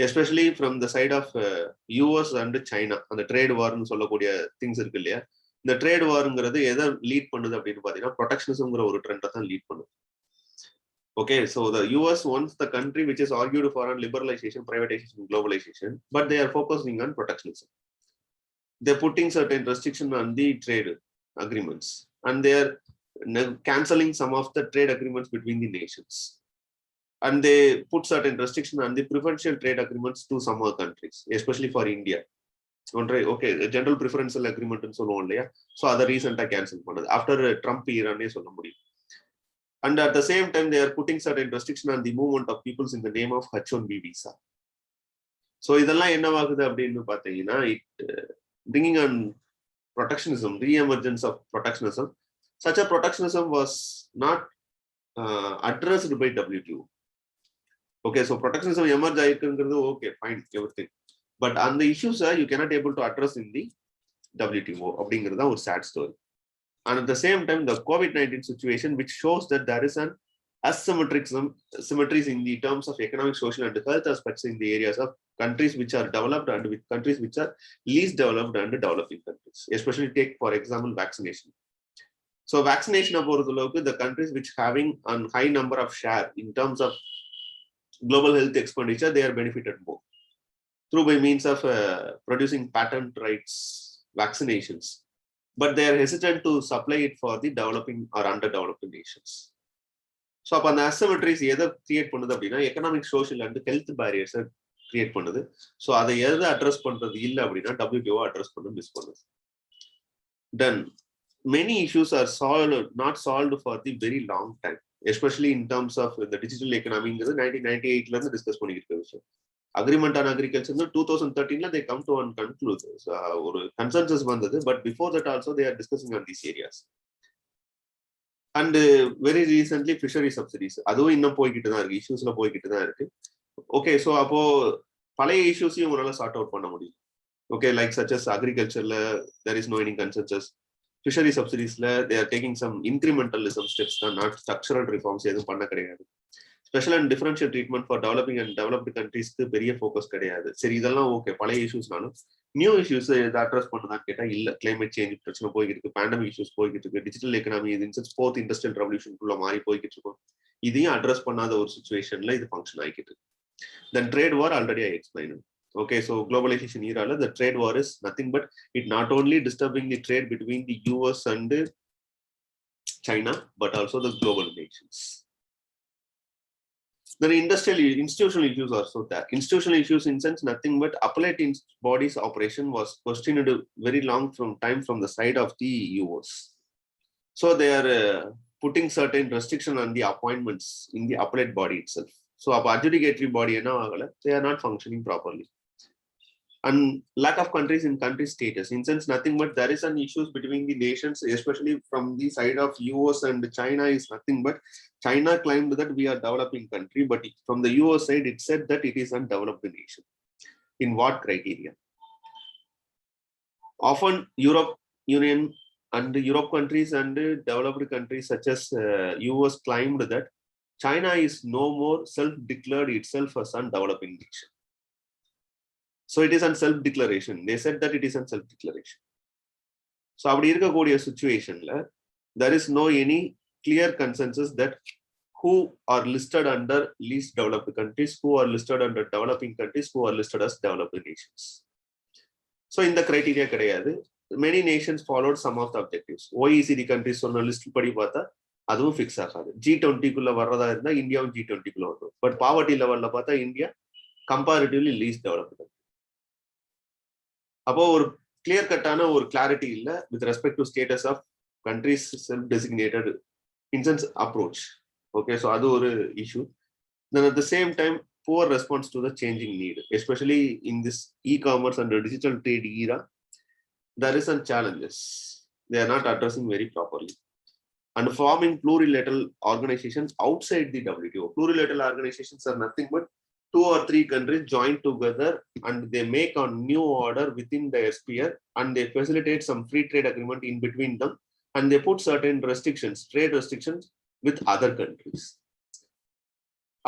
especially from the side of US and China. அந்த ட்ரேட் வார்னு சொல்லக்கூடிய திங்ஸ் இருக்கு இல்லையா, இந்த ட்ரேட் வார்ங்கிறது எதை லீட் பண்ணுது அப்படின்னு பாத்தீங்கன்னா protectionismங்கிற ஒரு ட்ரெண்டை தான் லீட் பண்ணுது. Okay, so the US wants the country which is argued for on liberalization, privatization, globalization, but they are focusing on protectionism. They're putting certain restrictions on the trade agreements, and they are canceling some of the trade agreements between the nations. And they put certain restrictions on the preferential trade agreements to some other countries, especially for India. Okay, general preferential agreement and so on. So other recent cancel பண்ணது after Trump era ne சொல்ல முடியும். And at the same time, they are putting certain restriction on the movement of peoples in the name of H1B visa. So இதெல்லாம் என்னவாகுது அப்படின்னு பாத்தீங்கன்னா, it bringing on protectionism, re-emergence of protectionism. Such a protectionism was not addressed by WTO. Okay, so protectionism emerge ஆயிருக்குங்கிறது okay, fine, everything. But on the issues you cannot able to address in the WTO அப்படிங்கிறது தான் ஒரு sad story. And at the same time, the COVID-19 situation, which shows that there is an asymmetries in the terms of economic, social, and health aspects in the areas of countries which are developed and with countries which are least developed and developing countries. Especially take, for example, vaccination. So vaccination of the countries which having a high number of share in terms of global health expenditure, they are benefited more through by means of producing patent rights vaccinations, but they are hesitant to supply it for the developing or underdeveloped nations. So upon the asymmetries either create பண்ணுது அப்படின்னா economic, social and health barriers create பண்ணுது. So அதை எதை அட்ரஸ் பண்றது இல்லை அப்படின்னா WTO அட்ரஸ் பண்ண மிஸ் பண்ணுது. Then many issues are not solved for the very long time, especially in terms of the digital economy. 1998 இருந்து டிஸ்கஸ் பண்ணிட்டு இருக்க விஷயம். Agreement on agriculture 2013 they come to one conclusion. So ஒரு consensus வந்தது, but before that also they are discussing on these areas. And very recently fishery subsidies அதுவும் இன்னும் போய்கிட்டு தான் இருக்கு, இஷ்யூஸ்ல போய்கிட்டு தான் இருக்கு. ஓகே, ஸோ அப்போ பழைய இஷ்யூஸையும் உங்களால சார்ட் அவுட் பண்ண முடியும். ஓகே, லைக் சச் அஸ் அக்ரிகல்ச்சர்ல there is no any consensus. Fishery subsidiesல they are taking some incrementalism steps தான், not structural reforms எதுவும் பண்ண கிடையாது. Special and differential treatment for developing and developed கண்ட்ரீஸ்க்கு பெரிய ஃபோக்கஸ் கிடையாது. சரி, இதெல்லாம் ஓகே, பழைய இஷ்யூஸ்னாலும் நியூ இஷ்யூஸ் இதை அட்ரஸ் பண்ணுதான்னு கேட்டால் இல்லை. கிளைமேட் சேஞ்ச் பிரச்சனை போய்கிட்டு இருக்கு, பேண்டமிக் இஷ்யூஸ் போய்கிட்டு இருக்கு, டிஜிட்டல் எக்கனாமி ஃபோர்த் இண்டஸ்ட்ரியல் ரெவல்யூஷனுக்குள்ள மாறி போய்கிட்டு இருக்கும். இதையும் அட்ரஸ் பண்ணாத ஒரு சுச்சுவேஷன்ல இது ஃபங்க்ஷன் ஆகிட்டு இருக்கு. Then trade war already I explain. Okay, so globalization ஈரால the trade war is nothing but it not only disturbing the trade between the US and China but also the global nations. The institutional issues are so that institutional issues in sense nothing but appellate bodies operation was questioned very long from the side of the US. So they are putting certain restriction on the appointments in the appellate body itself. So adjudicatory body they are not functioning properly. And lack of countries in country status in sense nothing but there is an issues between the nations, especially from the side of US and China is nothing but China claimed that we are developing country, but from the US side it said that it is undeveloped nation. In what criteria? Often Europe Union and Europe countries and developed countries such as US claimed that China is no more self-declared itself as undeveloping nation. So it is on self-declaration. They said that it is on self-declaration. So அப்படி இருக்கக்கூடிய situationல there is no any clear consensus that who are listed under least developed countries, who are listed under developing countries, who are listed as developed nations. So இந்த criteria கிடையாது. Many nations followed some of the objectives. OECD countries சொன்ன லிஸ்ட் படி பார்த்தா அதுவும் ஃபிக்ஸ் ஆகாது. G20 வர்றதா இருந்தா இந்தியாவும் G20 வரும். பட் பாவர்ட்டி லெவல்ல பார்த்தா இந்தியா கம்பேரிட்டிவ்லி லீஸ்ட் டெவலப்டு. அப்போ ஒரு கிளியர் கட்டான ஒரு கிளாரிட்டி இல்லை with respect to status of countries self designated in sense approach. Okay, so அது ஒரு issue. Then at the same time poor response to the changing need, especially in this e-commerce and digital trade era there is some challenges. They are not addressing very properly. And forming plurilateral organizations outside the WTO. Plurilateral organizations are nothing but 2 or 3 countries join together and they make a new order within their sphere and they facilitate some free trade agreement in between them and they put certain restrictions, trade restrictions with other countries.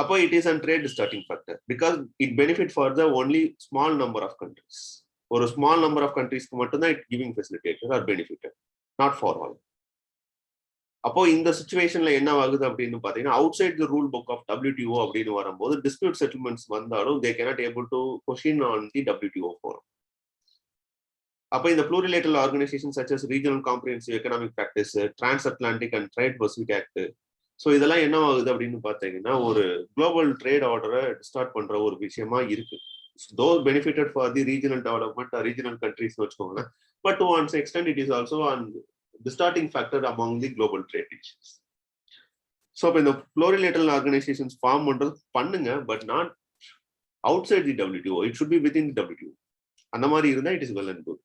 Appo it is a trade starting factor because it benefit for the only small number of countries. Or a small number of countries மட்டும் தான் it giving facilitated or benefited, not for all. அப்போ இந்த சிச்சுவேஷன்ல என்ன ஆகுது அப்படின்னு பாத்தீங்கன்னா out the rule book of WTO அப்படின்னு வரும்போது டிஸ்பியூட் செட்டில்மெண்ட்ஸ் வந்தாலும் they cannot able to question on the WTO forum. அப்போ இந்த plurilateral organization such as regional comprehensive economic practice, trans Atlantic and trade Pacific act, so இதெல்லாம் என்ன ஆகுது அப்படின்னு பாத்தீங்கன்னா ஒரு குளோபல் ட்ரேட் ஆர்டரை ஸ்டார்ட் பண்ற ஒரு விஷயமா இருக்கு. Those benefited for the regional development or regional countries வச்சுக்கோங்க, but to one extent it is also on the starting factor among the global trade nations. So when the plurilateral organizations form பண்ணுங்க, but not outside the WTO. It should be within the WTO. அந்த மாதிரி இருந்தா it is well and good.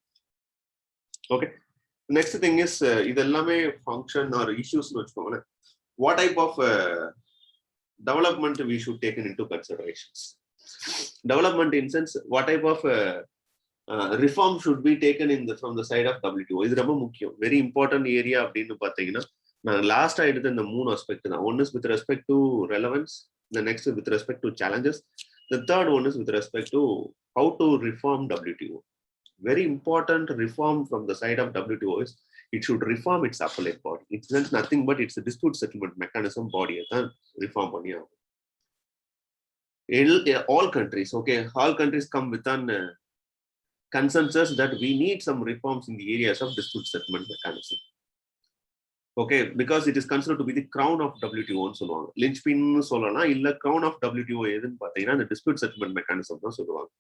Okay. Next thing is இது எல்லாமே function or issues வச்சுக்கோங்க. What type of development we should take into considerations? Development in sense what type of reform should be taken from the side of WTO. இது ரொம்ப முக்கியம், வெரி இம்பார்ட்டன்ட் ஏரியா அப்படின்னு பார்த்தீங்கன்னா, நான் லாஸ்டா எடுத்த இந்த 3 aspect தான். One is with respect to relevance, the next is with respect to challenges, the third one is with respect to how to reform WTO. Very important reform from the side of WTO is it should reform its appellate body. It's nothing but it's a dispute settlement mechanism body தான் reform பண்ணி ஆகும். All countries, okay, all countries come with an consensus that we need some reforms in the areas of dispute settlement mechanism. Okay, because it is considered to be the crown of WTO ன்னு சொல்லுவாங்க. லிஞ்ச்பின் சொல்லலாம், இல்ல crown of WTO எதுன்னு பார்த்தீங்கன்னா இந்த dispute settlement mechanism தான் சொல்லுவாங்க.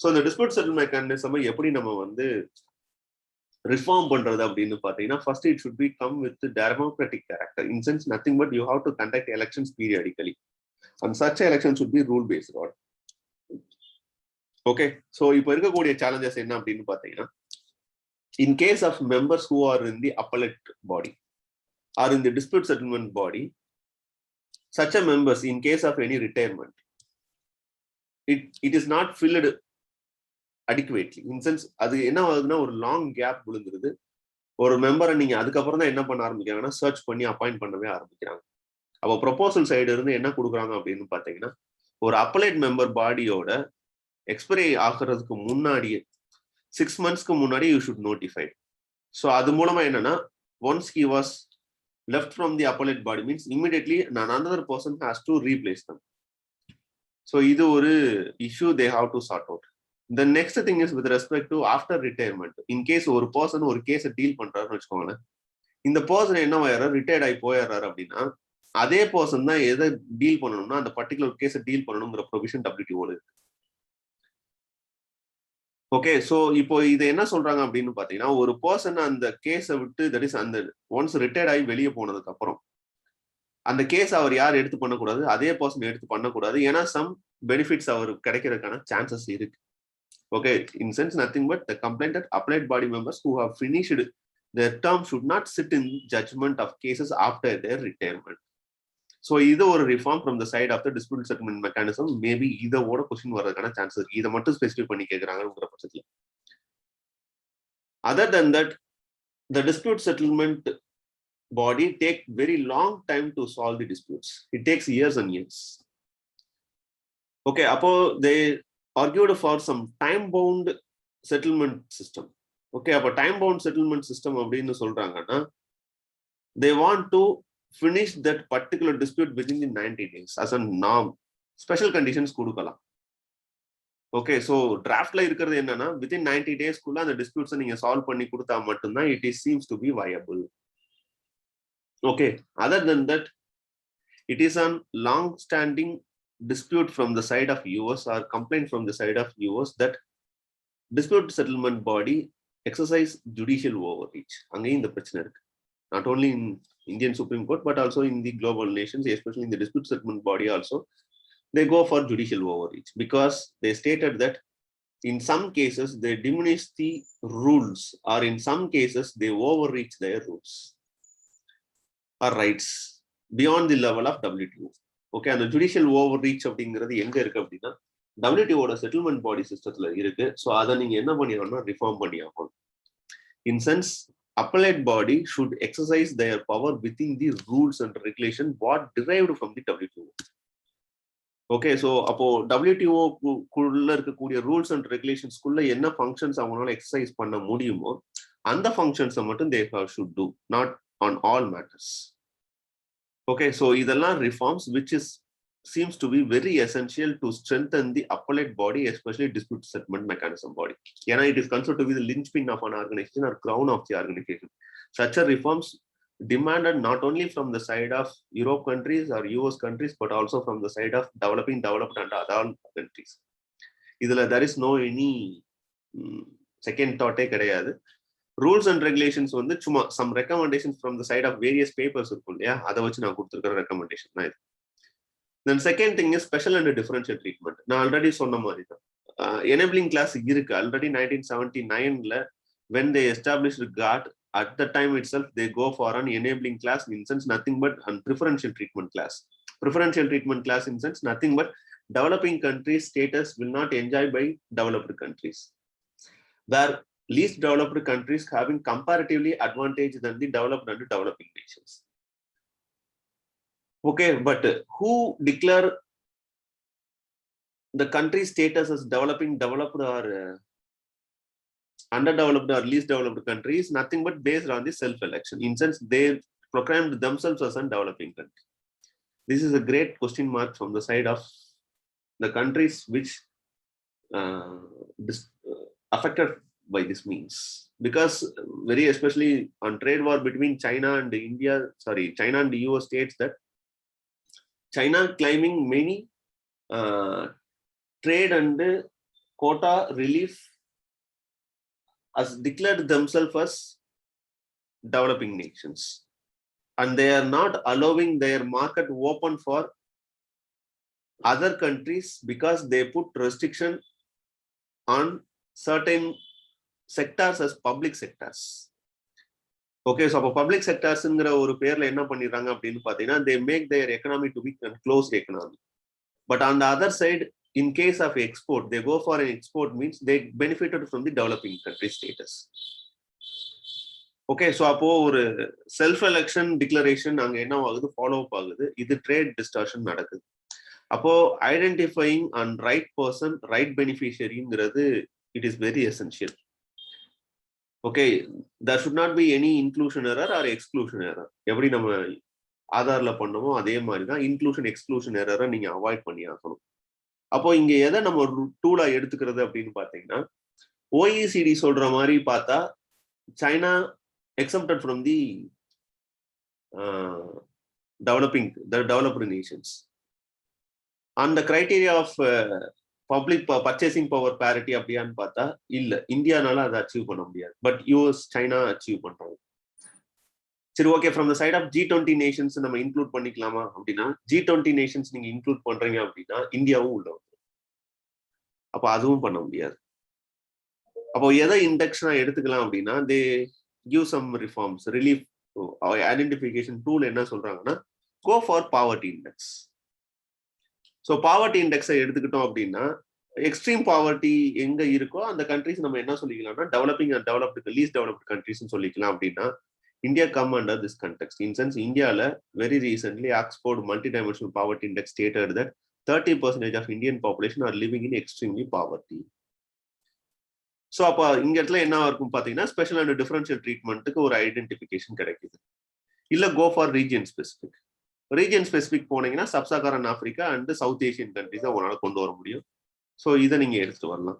ஸோ இந்த dispute settlement mechanism எப்படி நம்ம வந்து ரிஃபார்ம் பண்றது அப்படின்னு பார்த்தீங்கன்னா, first it should be come with democratic character. In sense nothing but you have to conduct elections periodically and such elections should be rule based order. Okay, so இப்போ இருக்கக்கூடிய challenges என்ன அப்படின்னு பார்த்தீங்கன்னா, in case of members who are in the appellate body or in the dispute settlement body, such a members in case of any retirement, it is not filled adequately. In sense அது என்ன ஆகுதுன்னா, ஒரு லாங் கேப் விழுந்துருது. ஒரு மெம்பரை நீங்க அதுக்கப்புறம் தான் என்ன பண்ண ஆரம்பிக்கிறாங்கன்னா, சர்ச் பண்ணி அப்பாயிண்ட் பண்ணவே ஆரம்பிக்கிறாங்க. அப்போ ப்ரொபோசல் சைடு இருந்து என்ன கொடுக்குறாங்க அப்படின்னு பார்த்தீங்கன்னா, ஒரு அப்பலைட் மெம்பர் பாடியோட எக்ஸ்பைரி ஆகிறதுக்கு முன்னாடியே 6 monthsக்கு முன்னாடி யூ ஷுட் நோட்டிஃபைட். ஸோ அது மூலமா என்னன்னா, once he was left from the appellate body means immediately another person has to replace them. So இது ஒரு issue they have to sort out. The next thing is with respect to after retirement. In case ஒரு பர்சன் ஒரு கேஸை டீல் பண்றாருன்னு வச்சுக்கோங்களேன், இந்த பர்சன் என்ன ரிட்டையர்ட் ஆகி போயிடுறாரு அப்படின்னா, அதே பர்சன் தான் எதை டீல் பண்ணணும்னா அந்த பர்டிகுலர் கேஸை டீல் பண்ணணுங்கிற ப்ரொவிஷன் WTO இருக்கு. ஓகே, ஸோ இப்போ இது என்ன சொல்றாங்க அப்படின்னு பாத்தீங்கன்னா, ஒரு பர்சன் அந்த கேஸை விட்டு தட் இஸ் அந்த ஒன்ஸ் ரிட்டையர்ட் ஆகி வெளியே போனதுக்கு அப்புறம் அந்த கேஸ் அவர் யார் எடுத்து பண்ணக்கூடாது, அதே பர்சன் எடுத்து பண்ணக்கூடாது. ஏன்னா சம் பெனிஃபிட்ஸ் அவருக்கு கிடைக்கிறதுக்கான சான்சஸ் இருக்கு. Okay, in sense nothing but the complained appellate body members who have finished their term should not sit in judgment of cases after their retirement. So இது ஒரு reform from the side of the dispute settlement mechanism. Maybe இதோட கொஸ்டின் வர்றதுக்கான சான்சஸ் இருக்கு. இதை மட்டும் ஸ்பெசிஃபை பண்ணி கேட்கறாங்கிற பட்சத்தில். Other than that the dispute settlement body take very long time to solve the disputes. It takes years and years. Okay, அப்போ they argued for some time bound settlement system. Okay, அப்போ டைம் பவுண்ட் செட்டில்மெண்ட் சிஸ்டம் அப்படின்னு சொல்றாங்கன்னா, they want to finish that particular dispute within the 90 days as a norm. Special conditions கொடுக்கலாம். ஓகே, ஸோ டிராஃப்ட்ல இருக்கிறது என்னன்னா, within 90 days குள்ள அந்த டிஸ்பியூட்ஸை நீங்க சால்வ் பண்ணி கொடுத்தா மட்டும்தான் it is seems to be viable. Okay, other than that it is a long standing dispute from the side of US or complaint from the side of US that dispute settlement body exercise judicial overreach. அங்கேயும் இந்த பிரச்சனை இருக்கு. Not only in Indian Supreme Court, but also in the global nations, especially in the dispute settlement body also, they go for judicial overreach because they stated that in some cases they diminish the rules or in some cases they overreach their rules or rights beyond the level of WTO. Okay, and the judicial overreach அப்படிங்கிறது எங்க இருக்கு அப்படின்னா, WTO ஓட செட்டில்மெண்ட் பாடி சிஸ்டத்துல இருக்கு. ஸோ அதை நீங்க என்ன பண்ணியாகணும்னா ரிஃபார்ம் பண்ணி ஆகணும். In sense, appellate body should exercise their power within the rules and regulation what derived from the WTO. Okay, so அப்போ WTO குள்ள இருக்கக்கூடிய ரூல்ஸ் அண்ட் ரெகுலேஷன்ஸ் குள்ள என்ன ஃபங்க்ஷன்ஸ் அவங்களால எக்ஸசைஸ் பண்ண முடியுமோ அந்த ஃபங்க்ஷன்ஸை மட்டும் they should do, not on all matters. Okay, so இதெல்லாம் reforms which seems to be very essential to strengthen the appellate body, especially dispute settlement mechanism body. Yana, it is considered to be the linchpin of an organization or crown of the organization. Such a reforms demanded not only from the side of Europe countries or US countries, but also from the side of developed and other countries. There is no any second thought கிடையாது. Rules and regulations வந்து சும்மா some recommendations from the side of various papers இருக்கும் இல்லையா, அதை வச்சு நான் கொடுத்துருக்கிற ரெக்கமெண்டேஷன் தான் இது. Then second thing is special and differential treatment. நான் ஆல்ரெடி சொன்ன மாதிரி தான் enabling class இருக்கு. ஆல்ரெடி 1979ல when they established GATT, at the time itself they go for an enabling class, in sense nothing but a preferential treatment class. Preferential treatment class in sense nothing but developing countries status will not enjoy by developed countries. where least developed countries having comparatively advantage than the developed and developing nations. Okay, but who declare the country status as developing, developed, or underdeveloped or least developed country is nothing but based on the self-election. In sense, they proclaimed themselves as a developing country. This is a great question mark from the side of the countries which affected by this means, because very especially on trade war between China and China and the US states that China claiming many trade and quota relief as declared themselves as developing nations, and they are not allowing their market open for other countries because they put restriction on certain sectors as public sectors. Okay, so public sectors ஒரு பேர்ல என்ன பண்ணிடுறாங்க அப்படின்னு பார்த்தீங்கன்னா, they make their economy to be a closed economy. But on the other side, in case of export, they go for an export means they benefited from the developing country status. Okay, so அப்போ ஒரு செல்ஃப் எலெக்ஷன் டிக்ளரேஷன் அங்க என்ன ஆகுது, ஃபாலோ அப் ஆகுது, இது ட்ரேட் டிஸ்டார்ஷன் நடக்குது. அப்போ identifying and right person, right பெனிஃபிஷியரிங்கிறது it is very essential. Okay, there should not be any inclusion error or exclusion error. எப்படி நம்ம ஆதார்ல பண்ணமோ அதே மாதிரி தான் இன்க்ளூஷன் எக்ஸ்க்ளூஷன் எரரை நீங்க அவாய்ட் பண்ணி ஆகணும். அப்போ இங்க எதை நம்ம ஒரு டூலா எடுத்துக்கிறது அப்படின்னு பாத்தீங்கன்னா, OECD சொல்ற மாதிரி பார்த்தா China exempted from the developed nations. On the criteria of public purchasing power parity அப்படியான்னு பார்த்தா இல்ல, இந்தியானால அதை அச்சீவ் பண்ண முடியாது. பட் US சைனா அச்சீவ் பண்றாங்க. சரி, okay, from the side of G20 nations நம்ம இன்க்ளூட் பண்ணிக்கலாமா அப்படின்னா, G20 நேஷன்ஸ் நீங்க இன்க்ளூட் பண்றீங்க அப்படின்னா இந்தியாவும் உள்ள வந்துடும். அப்ப அதுவும் பண்ண முடியாது. அப்போ எதை இண்டெக்ஷனா எடுத்துக்கலாம் அப்படின்னா, they give some reforms, relief identification tool என்ன சொல்றாங்கன்னா, go for poverty index. So poverty இண்டெக்ஸை எடுத்துக்கிட்டோம் அப்படின்னா, எக்ஸ்ட்ரீம் பாவர்ட்டி எங்க இருக்கோ அந்த கண்ட்ரிஸ் நம்ம என்ன சொல்லிக்கலாம்னா developing and developed, least developed கண்ட்ரிஸ்ன்னு சொல்லிக்கலாம். அப்படின்னா India come under this context. In sense, India very recently Oxford Multidimensional Poverty Index stated that 30% of Indian population are living in extremely poverty. So அப்ப இங்க இடத்துல என்ன இருக்கும் பாத்தீங்கன்னா, ஸ்பெஷல் அண்ட் டிஃபரன்ஷியல் ட்ரீட்மெண்ட்டுக்கு ஒரு ஐடென்டிஃபிகேஷன் கிடைக்குது. இல்ல go for region specific. Region specific போனீங்கன்னா sub Saharan Africa and South Asian கண்ட்ரிஸை உங்களால கொண்டு வர முடியும். ஸோ இதை நீங்க எடுத்துட்டு வரலாம்.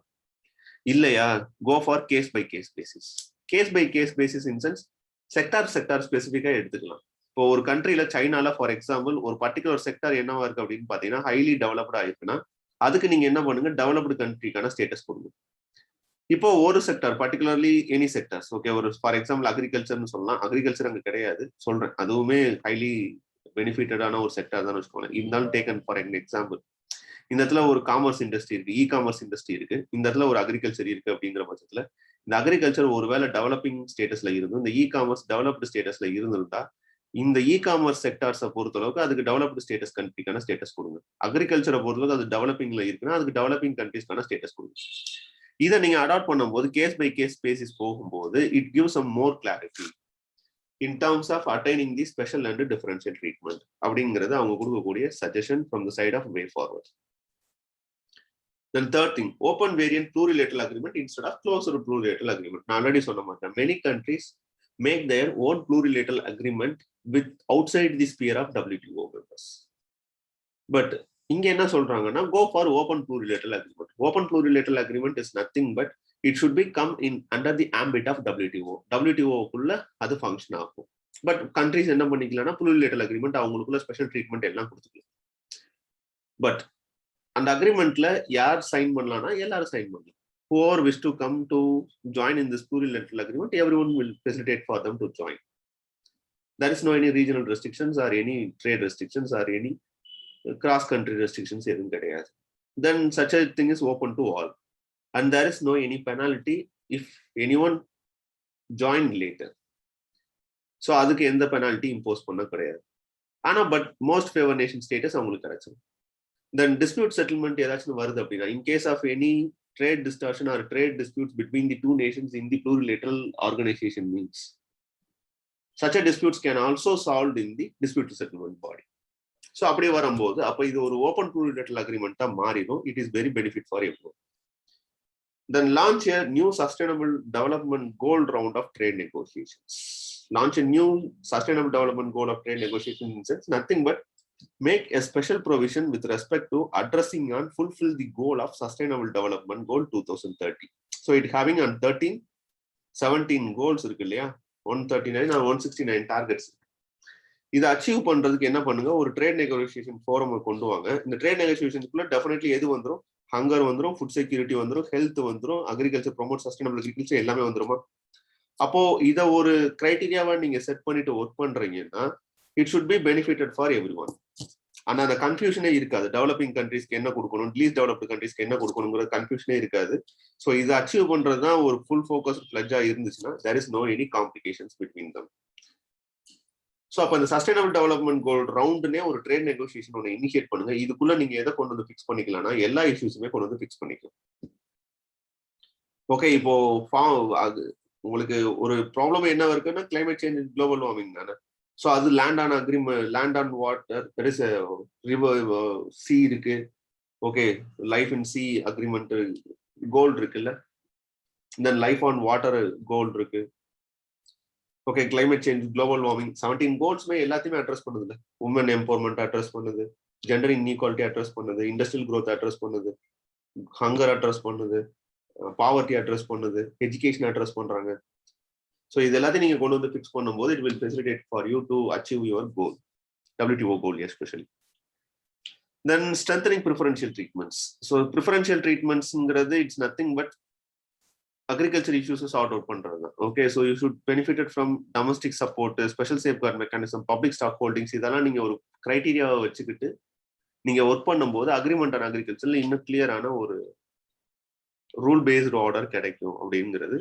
இல்லையா, go for case by case basis. Case by case basis in sense sector ஸ்பெசிஃபிக்கா எடுத்துக்கலாம். இப்போ ஒரு கண்ட்ரில சைனால ஃபார் எக்ஸாம்பிள் ஒரு பர்டிகுலர் செக்டார் என்னவா இருக்கு அப்படின்னு பாத்தீங்கன்னா ஹைலி டெவலப்டா இருக்குன்னா அதுக்கு நீங்க என்ன பண்ணுங்க, டெவலப்டு கண்ட்ரிக்கான ஸ்டேட்டஸ் கொடுங்க. இப்போ ஒரு sector particularly any sectors, okay, ஒரு ஃபார் எக்ஸாம்பிள் அக்ரிகல்ச்சர்னு சொல்லலாம். அக்ரிகல்ச்சர் அங்க கிடையாது சொல்றேன், அதுவுமே ஹைலி பெனிஃபிட்டடான ஒரு செக்டார் தான் வச்சுக்கோங்க. இருந்தாலும் டேக்கன் ஃபார் எக்ஸாம்பிள், இந்த இடத்துல ஒரு காமர்ஸ் இண்டஸ்ட்ரி இருக்கு, இ காமர்ஸ் இண்டஸ்ட்ரி இருக்கு, இந்த இடத்துல ஒரு அக்ரிகல்ச்சர் இருக்கு. அப்படிங்கிற பட்சத்துல இந்த அக்ரிகல்ச்சர் ஒருவேளை டெவலப்பிங் ஸ்டேட்டஸ்ல இருந்து இந்த இ காமர்ஸ் டெவலப்டு ஸ்டேட்டஸ்ல இருந்திருந்தா இந்த இ காமர்ஸ் செக்டார்ஸை பொறுத்தளவுக்கு அதுக்கு டெவலப்டு ஸ்டேட்டஸ் கண்ட்ரிக்கான ஸ்டேட்டஸ் கொடுங்க. அக்ரிகல்ச்சரை பொறுத்தளவுக்கு அது டெவலப்பிங்ல இருக்குன்னா அதுக்கு டெவலப்பிங் கண்ட்ரிஸ்க்கான ஸ்டேட்டஸ் கொடுங்க. இதை நீங்க அடாப்ட் பண்ணும்போது கேஸ் பை கேஸ் பேசிஸ் போகும்போது it gives some more clarity in terms of attaining the special and differential treatment அப்படிங்கிறது அவங்க கொடுக்கக்கூடிய suggestion from the side of way forward. Then third thing, open variant plurilateral agreement instead of closed plurilateral agreement. நான் ஆல்ரெடி சொன்ன மாதிரி many countries make their own plurilateral agreement with outside the sphere of WTO members. But இங்க என்ன சொல்றாங்கன்னா, go for open plurilateral agreement. Open plurilateral agreement is nothing but it should be come in under the ambit of WTO. WTO குள்ள அது ஃபங்க்ஷன் ஆகும். பட் கண்ட்ரிஸ் என்ன பண்ணிக்கலாம்னா plurilateral agreement அவங்களுக்குள்ள ஸ்பெஷல் ட்ரீட்மெண்ட் எல்லாம் கொடுத்துக்கலாம். பட் அந்த அக்ரிமெண்ட்ல யார் சைன் பண்ணலாம்னா எல்லாரும் சைன் பண்ணலாம். whoever wish to come to join in this plurilateral agreement, everyone will facilitate for them to join. There is no any regional restrictions or any trade restrictions or any cross country restrictions எதுவும் கிடையாது. Then such a thing is open to all and there is no any penalty if anyone join later. So அதுக்கு எந்த பெனால்ட்டி இம்போஸ் பண்ண கிடையாது. ஆனா but most favour nation status அவங்களுக்கு கிடைச்சிடும். தென் டிஸ்பியூட் செட்டில்மெண்ட் ஏதாச்சும் வருது அப்படின்னா, in case of any trade distortion or trade disputes between the two nations in the plurilateral organization means. Such a disputes can also solved in the dispute settlement body. So அப்படி வரும்போது அப்ப இது ஒரு ஓபன் plurilateral agreement மாறிடும். It is very benefit for everyone. Then launch a new sustainable development goal round of trade negotiations. Launch a new sustainable development goal of trade negotiations in sense nothing but make a special provision with respect to addressing and fulfill the goal of sustainable development goal 2030. So it having on 17 goals இருக்கு இல்லையா, 139 or 169 targets. இதை அச்சீவ் பண்றதுக்கு என்ன பண்ணுங்க, ஒரு ட்ரேட் நெகோசியேஷன் ஃபோரம் கொண்டு வாங்க. இந்த ட்ரேட் நெகோசியேஷனுக்குள்ள டெஃபினெட்லி எது வந்துடும், ஹங்கர் வந்துடும், ஃபுட் செக்யூரிட்டி வந்துடும், ஹெல்த் வந்துடும், அக்ரிகல்ச்சர் ப்ரொமோட் சஸ்டைனபிள் அக்ரிகல்ச்சர் எல்லாமே வந்துருமா. அப்போ இதை ஒரு கிரைட்டீரியாவா நீங்க செட் பண்ணிட்டு ஒர்க் பண்றீங்கன்னா it should be benefited for every one. ஆனா அந்த கன்ஃபியூஷனே இருக்காது. டெவலப்பிங் கண்ட்ரீஸ்க்கு என்ன கொடுக்கணும், லீஸ்ட் டெவலப்டு கண்ட்ரீஸ்க்கு என்ன கொடுக்கணுங்கிற கன்ஃபியூஷனே இருக்காது. ஸோ இதை அச்சீவ் பண்றதுதான் ஒரு ஃபுல் ஃபோக்கஸ் பிளட்ஜா இருந்துச்சுன்னா there is no any complications between them. So அப்போ இந்த சஸ்டைனபிள் டெவலப்மெண்ட் கோல் ரவுண்டுனே ஒரு ட்ரேட் நெகோசியேஷன் ஒன்று இனிஷியேட் பண்ணுங்க. இதுக்குள்ள நீங்க எதை கொண்டு வந்து ஃபிக்ஸ் பண்ணிக்கலாம்னா எல்லா இஷ்யூஸுமே கொண்டு வந்து ஃபிக்ஸ் பண்ணிக்கலாம். ஓகே, இப்போ அது உங்களுக்கு ஒரு ப்ராப்ளம் என்ன இருக்குன்னா கிளைமேட் சேஞ்ச், குளோபல் வார்மிங் தானே. ஸோ அது land on agreement, land on water, there is river, sea இருக்கு. Okay, life in sea agreement goal இருக்குல்ல, then life on water goal இருக்கு. Okay, climate change, global warming 17 கோல்ஸ்மே எல்லாத்தையுமே அட்ரஸ் பண்ணுது இல்லை. உமன் எம்பவர்மெண்ட் அட்ரஸ் பண்ணுது, ஜெண்டர் இன்இக்வாலிட்டி அட்ரஸ் பண்ணுது, இண்டஸ்ட்ரியல் க்ரோத் அட்ரஸ் பண்ணுது, ஹங்கர் அட்ரஸ் பண்ணுது, பாவர்ட்டி அட்ரஸ் பண்ணுது, எஜுகேஷன் அட்ரஸ் பண்றாங்க. ஸோ இது எல்லாத்தையும் நீங்க கொண்டு வந்து ஃபிக்ஸ் பண்ணும்போது it will facilitate for you to achieve your goal, WTO goal especially. Then strengthening preferential treatments. So preferential ட்ரீட்மெண்ட்ஸ்ங்கிறது it's nothing but agriculture issues sort out பண்றது. Okay, so you should benefitted from domestic support, special safeguard mechanism, public stock holdings, இதெல்லாம் நீங்க ஒரு கிரைட்டீரியாவை வச்சுக்கிட்டு நீங்க ஒர்க் பண்ணும்போது அக்ரிமெண்ட் ஆன் அக்ரிகல்ச்சர்ல இன்னும் கிளியரான ஒரு ரூல் பேஸ்டு ஆர்டர் கிடைக்கும் அப்படிங்கிறது.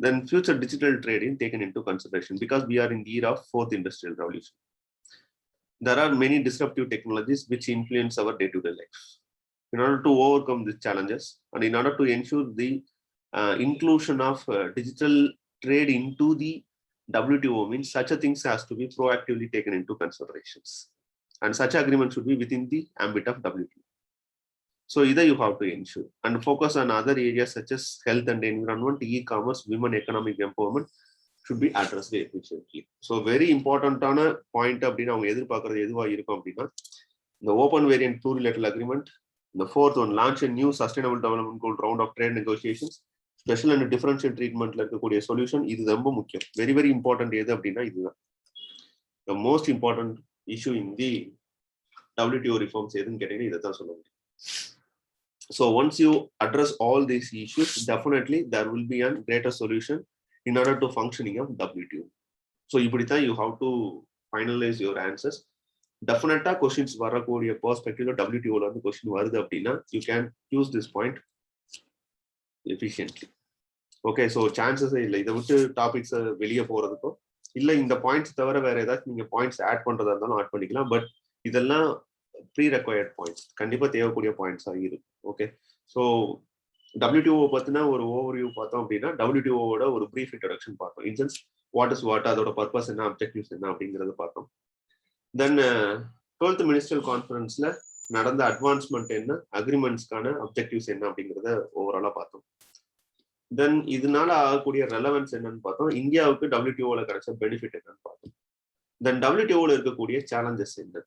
தென் future digital trading taken into consideration because we are in the era of fourth industrial revolution. There are many disruptive technologies which influence our day-to-day life. In order to overcome these challenges and in order to ensure the inclusion of digital trade into the WTO means such a things has to be proactively taken into considerations, and such agreement should be within the ambit of WTO. So either you have to ensure and focus on other areas such as health and environment, e-commerce, women economic empowerment should be addressed efficiently. So very important ஆன பாயிண்ட் அப்படின்னு அவங்க எதிர்பார்க்கறது எதுவா இருக்கும் அப்படின்னா இந்த open variant plurilateral agreement, the fourth one launch a new sustainable development goal round of trade negotiations, special and differential ட்ரீட்மெண்ட்ல இருக்கக்கூடிய சொல்யூஷன். இது ரொம்ப முக்கியம், வெரி வெரி இம்பார்ட்டன்ட். எது அப்படின்னா இதுதான் the most important issue in the WTO reforms எதுன்னு கேட்டீங்கன்னா இதை தான் சொல்ல முடியும். So once you address all these issues, definitely there will be a greater solution in order to functioning of WTO. So இப்படித்தான் you have to finalize your answers. டெஃபினட்டா கொஸ்டின்ஸ் வரக்கூடிய பெர்ஸ்பெக்டிவ்ல WTOல இருந்து கொஸ்டின் வருது அப்படின்னா you can use this point efficiently. Okay, so சான்சஸே இல்லை இதை விட்டு டாபிக்ஸ் வெளியே போறதுக்கும் இல்லை. இந்த பாயிண்ட்ஸ் தவிர வேற ஏதாச்சும் நீங்க பாயிண்ட்ஸ் ஆட் பண்றதா இருந்தாலும் ஆட் பண்ணிக்கலாம். பட் இதெல்லாம் ப்ரீ ரெக்வயர்ட் பாயிண்ட்ஸ், கண்டிப்பா தேவைக்கூடிய பாயிண்ட்ஸா இருக்கும். ஓகே, ஸோ WTO பத்தின ஒரு ஓவர்வியூ பார்த்தோம் அப்படின்னா WTOவோட ஒரு ப்ரீஃப் இன்ட்ரோடக்ஷன் பார்த்தோம். இன்சென்ஸ் வாட் இஸ் வாட், அதோட பர்பஸ் என்ன, அப்ஜெக்டிவ்ஸ் என்ன அப்படிங்கறது பார்த்தோம். தென் 12th மினிஸ்ட்ரியல் கான்ஃபரன்ஸ்ல நடந்த அட்வான்ஸ்மெண்ட் என்ன, அக்ரிமெண்ட்ஸ்க்கான அப்ஜெக்டிவ்ஸ் என்ன அப்படிங்கிறத ஓவராலா பார்த்தோம். தென் இதனால ஆகக்கூடிய ரெலவன்ஸ் என்னன்னு பார்த்தோம். இந்தியாவுக்கு WTOல கிடைச்ச பெனிஃபிட் என்னன்னு பார்த்தோம். தென் WTOல இருக்கக்கூடிய சேலஞ்சஸ் என்ன.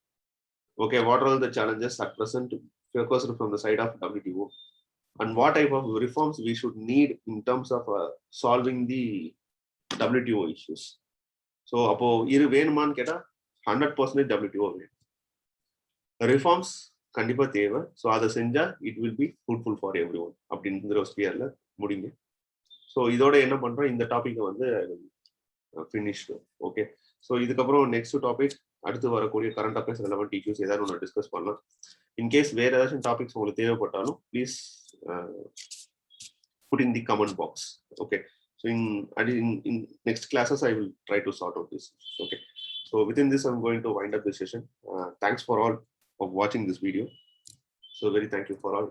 Okay, what are the challenges at present focused from the side of WTO and what type of reforms we should need in terms of solving the WTO issues. So அப்போ இது வேணுமான்னு கேட்டா 100% WTO வேணும். ரிஃபார்ம்ஸ் கண்டிப்பா தேவை. ஸோ அதை செஞ்சா it will be fruitful for every one அப்படிங்கிற ஒரு ஸ்பியர்ல முடிங்க. ஸோ இதோட என்ன பண்றோம், இந்த டாபிக்கை வந்து ஃபினிஷ். ஓகே, ஸோ இதுக்கப்புறம் நெக்ஸ்ட் டாபிக் அடுத்து வரக்கூடிய கரண்ட் அஃபேர்ஸ் ரெலவெண்ட் இஷ்யூஸ் ஏதாவது ஒன்று டிஸ்கஸ் பண்ணலாம். இன்கேஸ் வேற ஏதாச்சும் டாபிக்ஸ் உங்களுக்கு தேவைப்பட்டாலும் please put in the comment box. Okay, so in next classes I will try to sort out this. Okay, so within this I'm going to wind up this session. Thanks for all of watching this video. So very thank you for all.